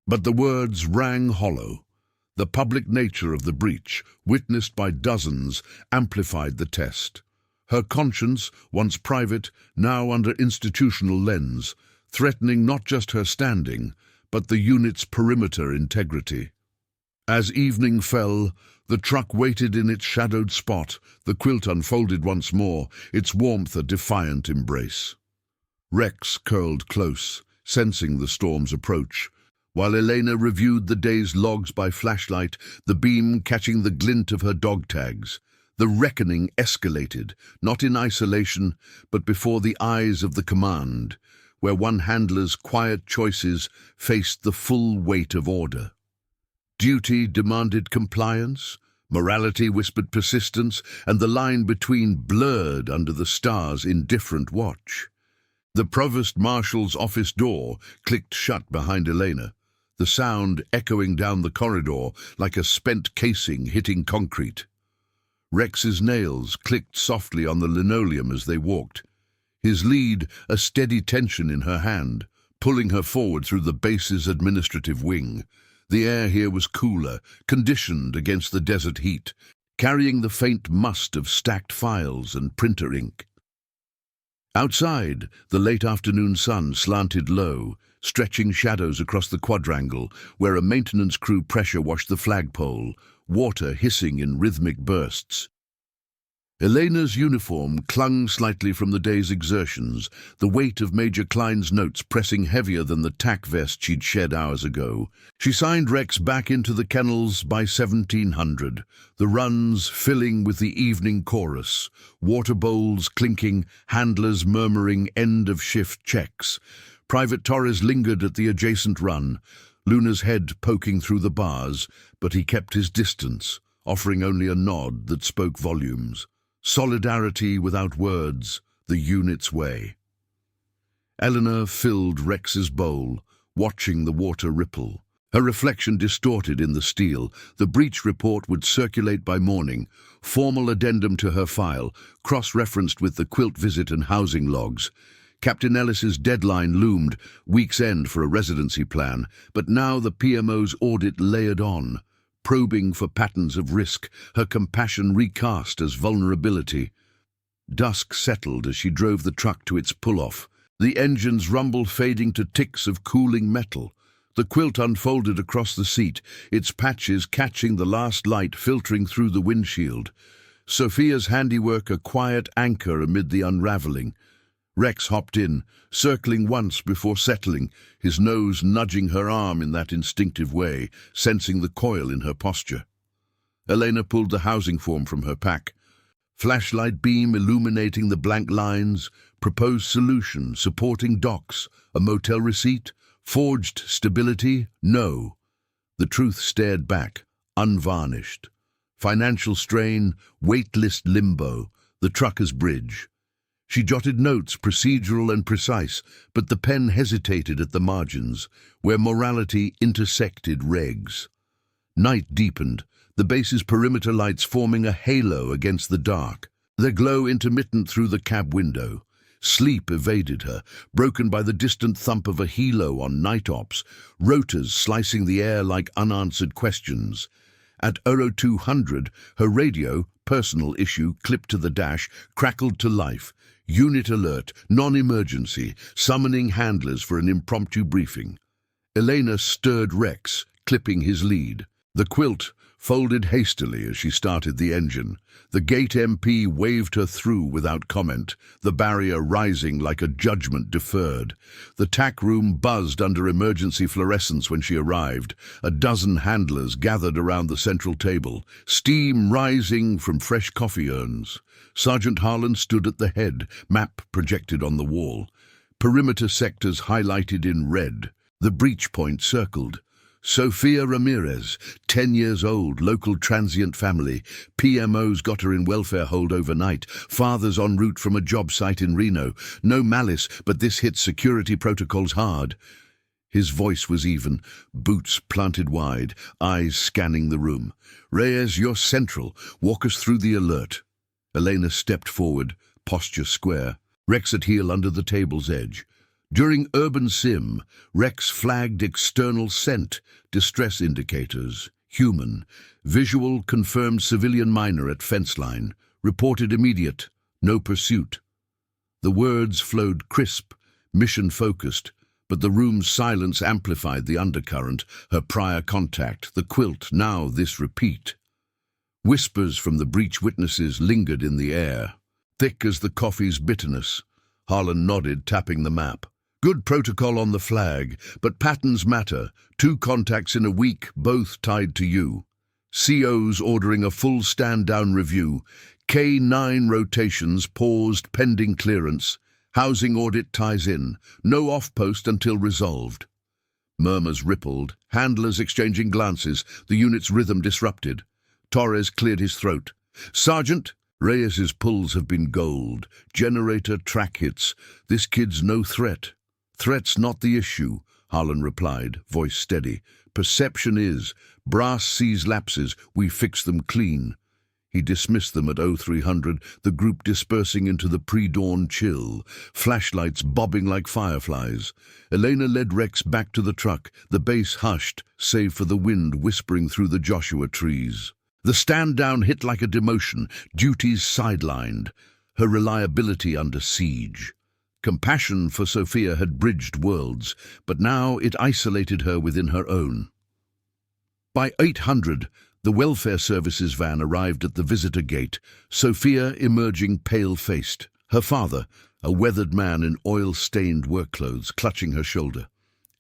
But the words rang hollow. The public nature of the breach, witnessed by dozens, amplified the test. Her conscience, once private, now under institutional lens, threatening not just her standing, but the unit's perimeter integrity. As evening fell, the truck waited in its shadowed spot, the quilt unfolded once more, its warmth a defiant embrace. Rex curled close, sensing the storm's approach, while Elena reviewed the day's logs by flashlight, the beam catching the glint of her dog tags. The reckoning escalated, not in isolation, but before the eyes of the command, where one handler's quiet choices faced the full weight of order. Duty demanded compliance, morality whispered persistence, and the line between blurred under the stars in different watch. The Provost Marshal's office door clicked shut behind Elena, the sound echoing down the corridor like a spent casing hitting concrete. Rex's nails clicked softly on the linoleum as they walked, his lead a steady tension in her hand, pulling her forward through the base's administrative wing. The air here was cooler, conditioned against the desert heat, carrying the faint must of stacked files and printer ink. Outside, the late afternoon sun slanted low, stretching shadows across the quadrangle where a maintenance crew pressure washed the flagpole, water hissing in rhythmic bursts. Elena's uniform clung slightly from the day's exertions, the weight of Major Klein's notes pressing heavier than the tack vest she'd shed hours ago. She signed Rex back into the kennels by 1700, the runs filling with the evening chorus, water bowls clinking, handlers murmuring end-of-shift checks. Private Torres lingered at the adjacent run, Luna's head poking through the bars, but he kept his distance, offering only a nod that spoke volumes. Solidarity without words, the unit's way. Eleanor filled Rex's bowl, watching the water ripple. Her reflection distorted in the steel. The breach report would circulate by morning, formal addendum to her file, cross-referenced with the Quilt visit and housing logs. Captain Ellis's deadline loomed, week's end for a residency plan, but now the PMO's audit layered on, probing for patterns of risk, her compassion recast as vulnerability. Dusk settled as she drove the truck to its pull-off, the engine's rumble fading to ticks of cooling metal. The Quilt unfolded across the seat, its patches catching the last light filtering through the windshield. Sophia's handiwork a quiet anchor amid the unraveling. Rex hopped in, circling once before settling, his nose nudging her arm in that instinctive way, sensing the coil in her posture. Elena pulled the housing form from her pack. Flashlight beam illuminating the blank lines, proposed solution supporting docks, a motel receipt, forged stability, no. The truth stared back, unvarnished. Financial strain, waitlist limbo, the trucker's bridge. She jotted notes, procedural and precise, but the pen hesitated at the margins, where morality intersected regs. Night deepened, the base's perimeter lights forming a halo against the dark, their glow intermittent through the cab window. Sleep evaded her, broken by the distant thump of a helo on night ops, rotors slicing the air like unanswered questions. At 0200, her radio, personal issue clipped to the dash, crackled to life. Unit alert, non-emergency, summoning handlers for an impromptu briefing. Elena stirred Rex, clipping his lead. The Quilt folded hastily as she started the engine. The gate MP waved her through without comment, the barrier rising like a judgment deferred. The tack room buzzed under emergency fluorescence when she arrived. A dozen handlers gathered around the central table, steam rising from fresh coffee urns. Sergeant Harlan stood at the head, map projected on the wall. Perimeter sectors highlighted in red. The breach point circled. Sophia Ramirez, 10 years old, local transient family. PMO's got her in welfare hold overnight. Father's en route from a job site in Reno. No malice, but this hits security protocols hard. His voice was even, boots planted wide, eyes scanning the room. Reyes, you're central. Walk us through the alert. Elena stepped forward, posture square. Rex at heel under the table's edge. During Urban Sim, Rex flagged external scent, distress indicators, human. Visual confirmed civilian minor at fence line. Reported immediate, no pursuit. The words flowed crisp, mission-focused, but the room's silence amplified the undercurrent, her prior contact, the Quilt, now this repeat. Whispers from the breach witnesses lingered in the air, thick as the coffee's bitterness. Harlan nodded, tapping the map. Good protocol on the flag, but patterns matter. 2 contacts in a week, both tied to you. COs ordering a full stand-down review. K9 rotations paused pending clearance. Housing audit ties in. No off-post until resolved. Murmurs rippled, handlers exchanging glances, the unit's rhythm disrupted. Torres cleared his throat. Sergeant, Reyes's pulls have been gold. Generator track hits. This kid's no threat. Threat's not the issue, Harlan replied, voice steady. Perception is. Brass sees lapses, we fix them clean. He dismissed them at 0300, the group dispersing into the pre-dawn chill, flashlights bobbing like fireflies. Elena led Rex back to the truck, the base hushed, save for the wind whispering through the Joshua trees. The stand-down hit like a demotion, duties sidelined, her reliability under siege. Compassion for Sophia had bridged worlds, but now it isolated her within her own. By 800, The welfare services van arrived at the visitor gate, Sophia emerging pale-faced, her father, a weathered man in oil-stained work clothes, clutching her shoulder.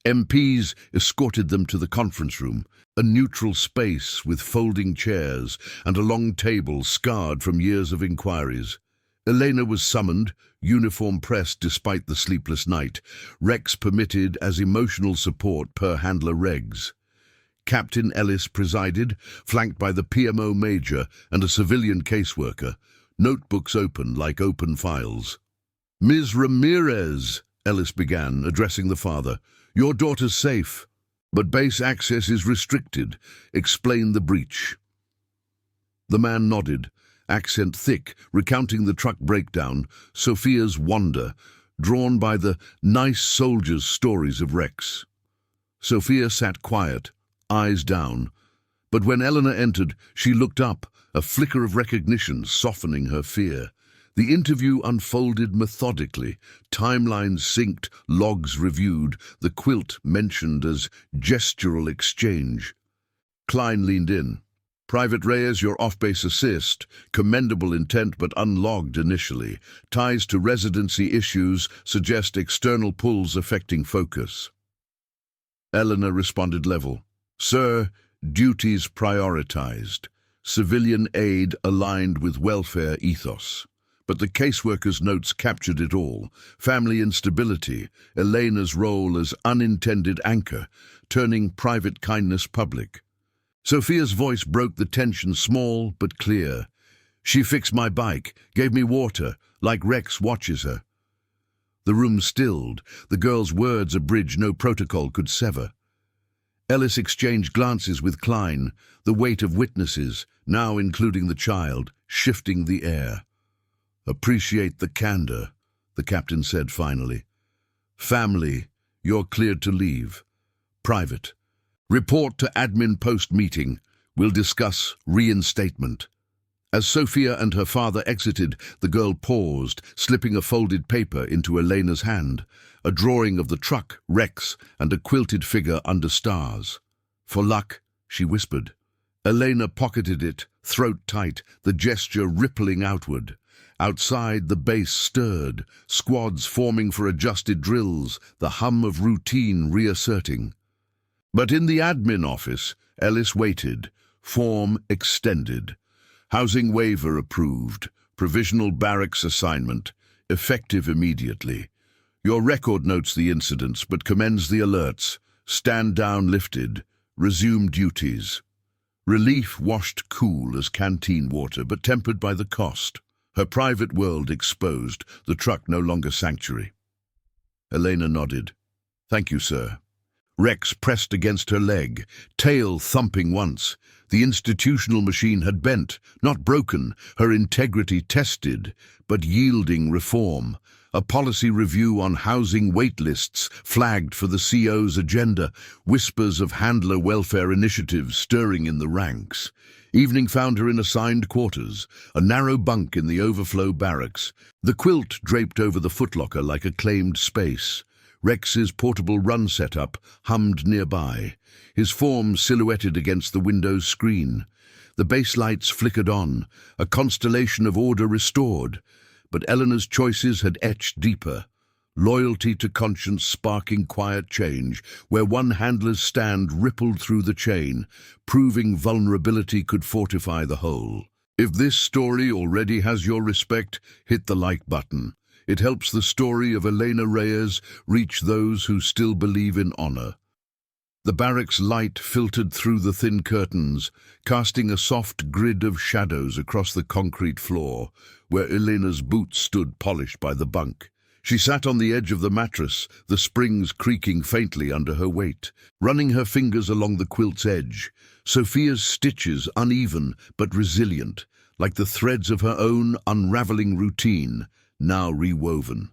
MPs escorted them to the conference room, a neutral space with folding chairs and a long table scarred from years of inquiries. Elena was summoned, uniform pressed despite the sleepless night, Rex permitted as emotional support per handler regs. Captain Ellis presided, flanked by the PMO major and a civilian caseworker, notebooks open like open files. "Ms. Ramirez," Ellis began, addressing the father, "your daughter's safe, but base access is restricted. Explain the breach." The man nodded, accent thick, recounting the truck breakdown, Sophia's wonder, drawn by the nice soldiers' stories of Rex. Sophia sat quiet, eyes down, but when Eleanor entered, she looked up, a flicker of recognition softening her fear. The interview unfolded methodically, timelines synced, logs reviewed, the quilt mentioned as gestural exchange. Klein leaned in. "Private Reyes, your off-base assist, commendable intent but unlogged initially. Ties to residency issues suggest external pulls affecting focus." Eleanor responded level. "Sir, duties prioritized. Civilian aid aligned with welfare ethos." But the caseworker's notes captured it all. Family instability, Elena's role as unintended anchor, turning private kindness public. Sophia's voice broke the tension, small but clear. "She fixed my bike, gave me water, like Rex watches her." The room stilled, the girl's words a bridge no protocol could sever. Ellis exchanged glances with Klein, the weight of witnesses, now including the child, shifting the air. "Appreciate the candor," the captain said finally. "Family, you're cleared to leave. Private. Report to admin post-meeting. We'll discuss reinstatement." As Sophia and her father exited, the girl paused, slipping a folded paper into Elena's hand, a drawing of the truck, Rex, and a quilted figure under stars. "For luck," she whispered. Elena pocketed it, throat tight, the gesture rippling outward. Outside, the base stirred, squads forming for adjusted drills, the hum of routine reasserting. But in the admin office, Ellis waited, form extended. Housing waiver approved, provisional barracks assignment, effective immediately. Your record notes the incidents but commends the alerts. Stand down lifted, resume duties. Relief washed cool as canteen water, but tempered by the cost. Her private world exposed, the truck no longer sanctuary. Elena nodded. "Thank you, sir." Rex pressed against her leg, tail thumping once. The institutional machine had bent, not broken, her integrity tested, but yielding reform. A policy review on housing waitlists flagged for the CO's agenda, whispers of handler welfare initiatives stirring in the ranks. Evening found her in assigned quarters, a narrow bunk in the overflow barracks, the quilt draped over the footlocker like a claimed space. Rex's portable run setup hummed nearby, his form silhouetted against the window's screen. The base lights flickered on, a constellation of order restored, but Eleanor's choices had etched deeper. Loyalty to conscience sparking quiet change, where one handler's stand rippled through the chain, proving vulnerability could fortify the whole. If this story already has your respect, hit the like button. It helps the story of Elena Reyes reach those who still believe in honor. The barracks light filtered through the thin curtains, casting a soft grid of shadows across the concrete floor, where Elena's boots stood polished by the bunk. She sat on the edge of the mattress, the springs creaking faintly under her weight, running her fingers along the quilt's edge. Sophia's stitches uneven but resilient, like the threads of her own unraveling routine, now rewoven.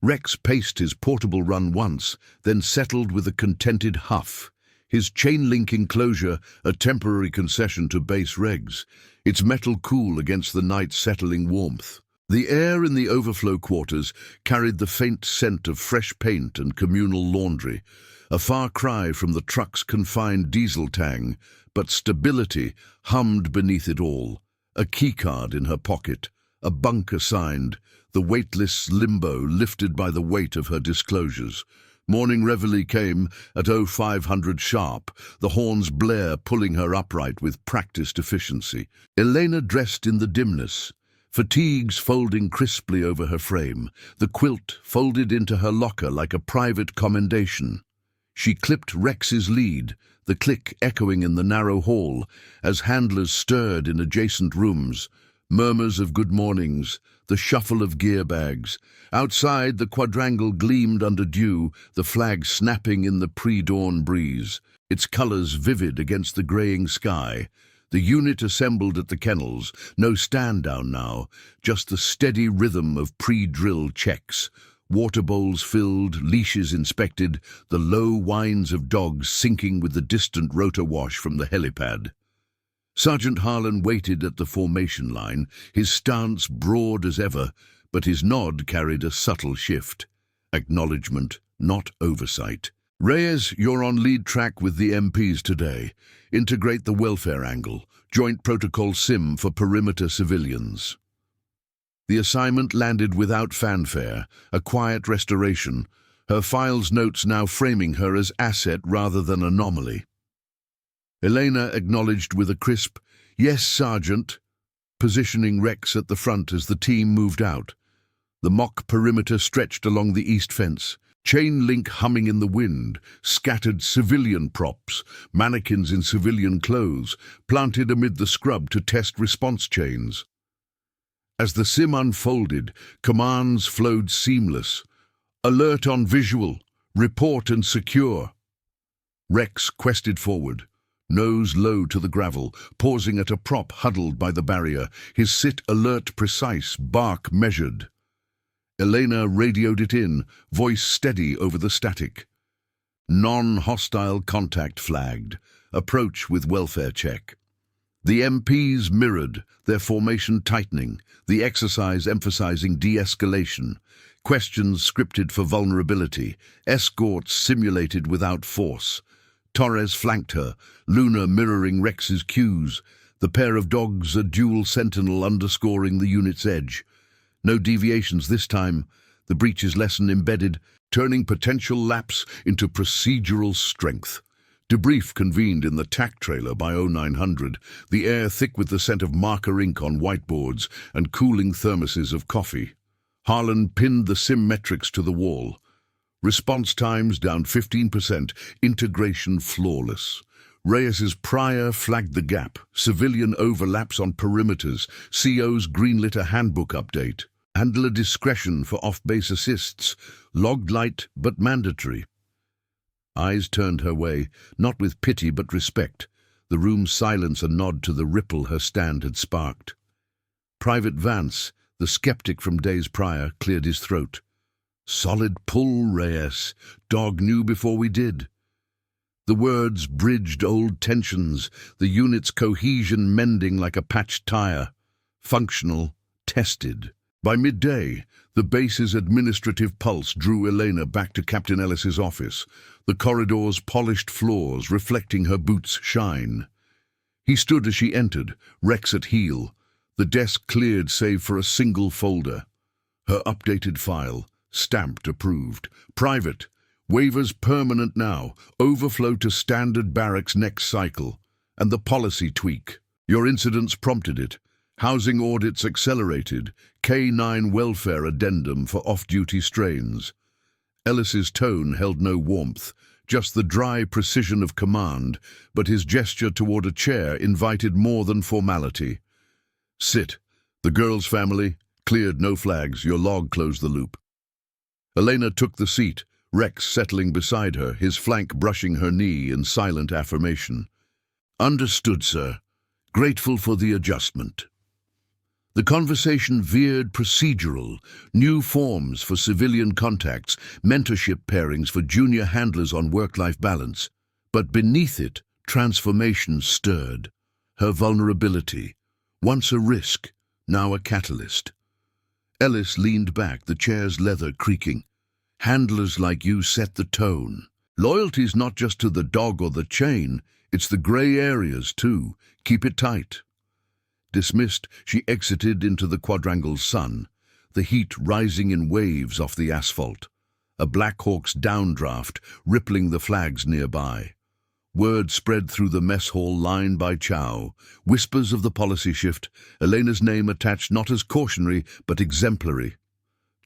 Rex paced his portable run once, then settled with a contented huff, his chain-link enclosure a temporary concession to base regs, its metal cool against the night's settling warmth. The air in the overflow quarters carried the faint scent of fresh paint and communal laundry, a far cry from the truck's confined diesel tang, but stability hummed beneath it all. A keycard in her pocket, a bunk assigned, the weightless limbo lifted by the weight of her disclosures. Morning reveille came at 0500 sharp, the horn's blare pulling her upright with practiced efficiency. Elena dressed in the dimness, fatigues folding crisply over her frame, the quilt folded into her locker like a private commendation. She clipped Rex's lead, the click echoing in the narrow hall as handlers stirred in adjacent rooms, murmurs of good mornings, the shuffle of gear bags. Outside, the quadrangle gleamed under dew, the flag snapping in the pre-dawn breeze, its colors vivid against the graying sky. The unit assembled at the kennels, no stand-down now, just the steady rhythm of pre-drill checks. Water bowls filled, leashes inspected, the low whines of dogs syncing with the distant rotor wash from the helipad. Sergeant Harlan waited at the formation line, his stance broad as ever, but his nod carried a subtle shift. Acknowledgement, not oversight. Reyes, you're on lead track with the MPs today. Integrate the welfare angle. Joint protocol SIM for perimeter civilians. The assignment landed without fanfare, a quiet restoration, her file's notes now framing her as asset rather than anomaly. Elena acknowledged with a crisp, "Yes, Sergeant," positioning Rex at the front as the team moved out. The mock perimeter stretched along the east fence, chain link humming in the wind, scattered civilian props, mannequins in civilian clothes, planted amid the scrub to test response chains. As the sim unfolded, commands flowed seamless. Alert on visual, report and secure. Rex quested forward, nose low to the gravel, pausing at a prop huddled by the barrier, his sit alert precise, bark measured. Elena radioed it in, voice steady over the static. Non-hostile contact flagged. Approach with welfare check. The MPs mirrored, their formation tightening, the exercise emphasizing de-escalation. Questions scripted for vulnerability, escorts simulated without force. Torres flanked her, Luna mirroring Rex's cues, the pair of dogs a dual sentinel underscoring the unit's edge. No deviations this time, the breach's lesson embedded, turning potential lapse into procedural strength. Debrief convened in the TAC trailer by 0900, the air thick with the scent of marker ink on whiteboards and cooling thermoses of coffee. Harlan pinned the sim metrics to the wall. Response times down 15%, integration flawless. Reyes's prior flagged the gap, civilian overlaps on perimeters, CO's greenlit a handbook update. Handler discretion for off-base assists, logged light but mandatory. Eyes turned her way, not with pity but respect, the room's silence a nod to the ripple her stand had sparked. Private Vance, the skeptic from days prior, cleared his throat. Solid pull, Reyes. Dog knew before we did. The words bridged old tensions, the unit's cohesion mending like a patched tire. Functional, tested. By midday, the base's administrative pulse drew Elena back to Captain Ellis's office, the corridor's polished floors reflecting her boots' shine. He stood as she entered, Rex at heel, the desk cleared save for a single folder. Her updated file, stamped approved. Private, waivers permanent now, overflow to standard barracks next cycle. And the policy tweak. Your incidents prompted it. Housing audits accelerated, K9 welfare addendum for off-duty strains. Ellis's tone held no warmth, just the dry precision of command, but his gesture toward a chair invited more than formality. Sit. The girl's family? Cleared, no flags, your log closed the loop. Elena took the seat, Rex settling beside her, his flank brushing her knee in silent affirmation. Understood, sir. Grateful for the adjustment. The conversation veered procedural, new forms for civilian contacts, mentorship pairings for junior handlers on work-life balance. But beneath it, transformation stirred. Her vulnerability, once a risk, now a catalyst. Ellis leaned back, the chair's leather creaking. Handlers like you set the tone. Loyalty's not just to the dog or the chain, it's the grey areas too. Keep it tight. Dismissed, she exited into the quadrangle's sun, the heat rising in waves off the asphalt. A Black Hawk's downdraft rippling the flags nearby. Word spread through the mess hall line by Chow. Whispers of the policy shift, Elena's name attached not as cautionary but exemplary.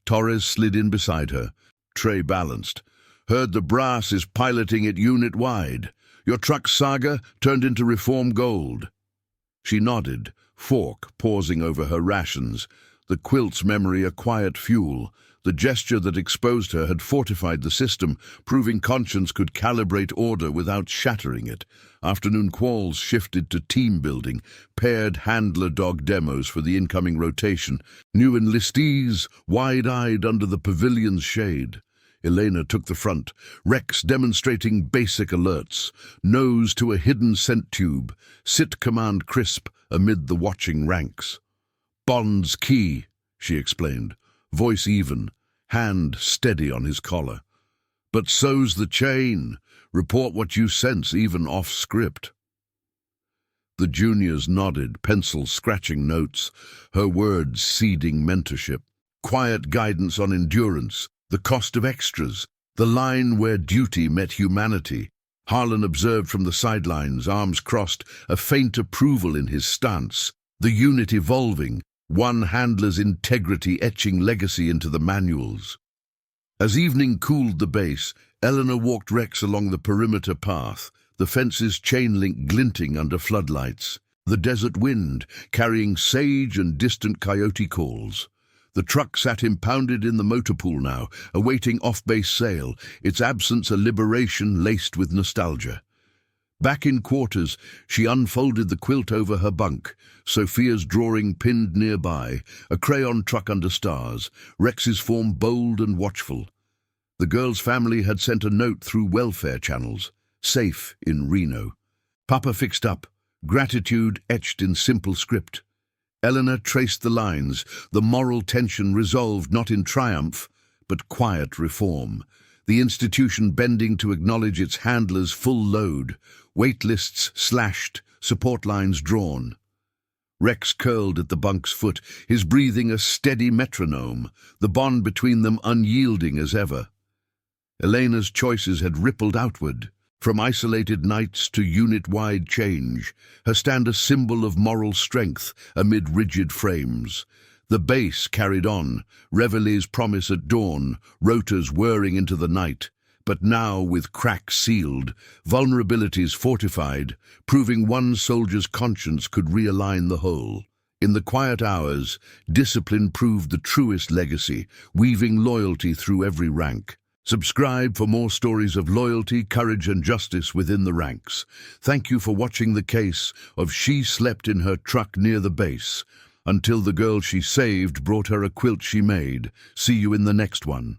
Torres slid in beside her. Tray balanced. Heard the brass is piloting it unit-wide. Your truck saga turned into reform gold. She nodded, fork pausing over her rations, the Quilt's memory a quiet fuel. The gesture that exposed her had fortified the system, proving conscience could calibrate order without shattering it. Afternoon quals shifted to team building, paired handler dog demos for the incoming rotation, new enlistees wide-eyed under the pavilion's shade. Elena took the front, Rex demonstrating basic alerts, nose to a hidden scent tube, sit command crisp amid the watching ranks. Bond's key, she explained, voice even, hand steady on his collar. But so's the chain. Report what you sense, even off script. The juniors nodded, pencils scratching notes, her words seeding mentorship. Quiet guidance on endurance, the cost of extras, the line where duty met humanity. Harlan observed from the sidelines, arms crossed, a faint approval in his stance. The unit evolving, one handler's integrity etching legacy into the manuals. As evening cooled the base, Eleanor walked Rex along the perimeter path, the fence's chain link glinting under floodlights, the desert wind carrying sage and distant coyote calls. The truck sat impounded in the motor pool now, awaiting off-base sale, its absence a liberation laced with nostalgia. Back in quarters, she unfolded the quilt over her bunk, Sophia's drawing pinned nearby, a crayon truck under stars, Rex's form bold and watchful. The girl's family had sent a note through welfare channels, safe in Reno. Papa fixed up, gratitude etched in simple script. Eleanor traced the lines, the moral tension resolved not in triumph, but quiet reform. The institution bending to acknowledge its handler's full load, wait lists slashed, support lines drawn. Rex curled at the bunk's foot, his breathing a steady metronome, the bond between them unyielding as ever. Elena's choices had rippled outward, from isolated nights to unit-wide change, her stand a symbol of moral strength amid rigid frames. The base carried on, Reveille's promise at dawn, rotors whirring into the night, but now with cracks sealed, vulnerabilities fortified, proving one soldier's conscience could realign the whole. In the quiet hours, discipline proved the truest legacy, weaving loyalty through every rank. Subscribe for more stories of loyalty, courage and justice within the ranks. Thank you for watching the case of She Slept in Her Truck Near the Base, until the girl she saved brought her a quilt she made. See you in the next one.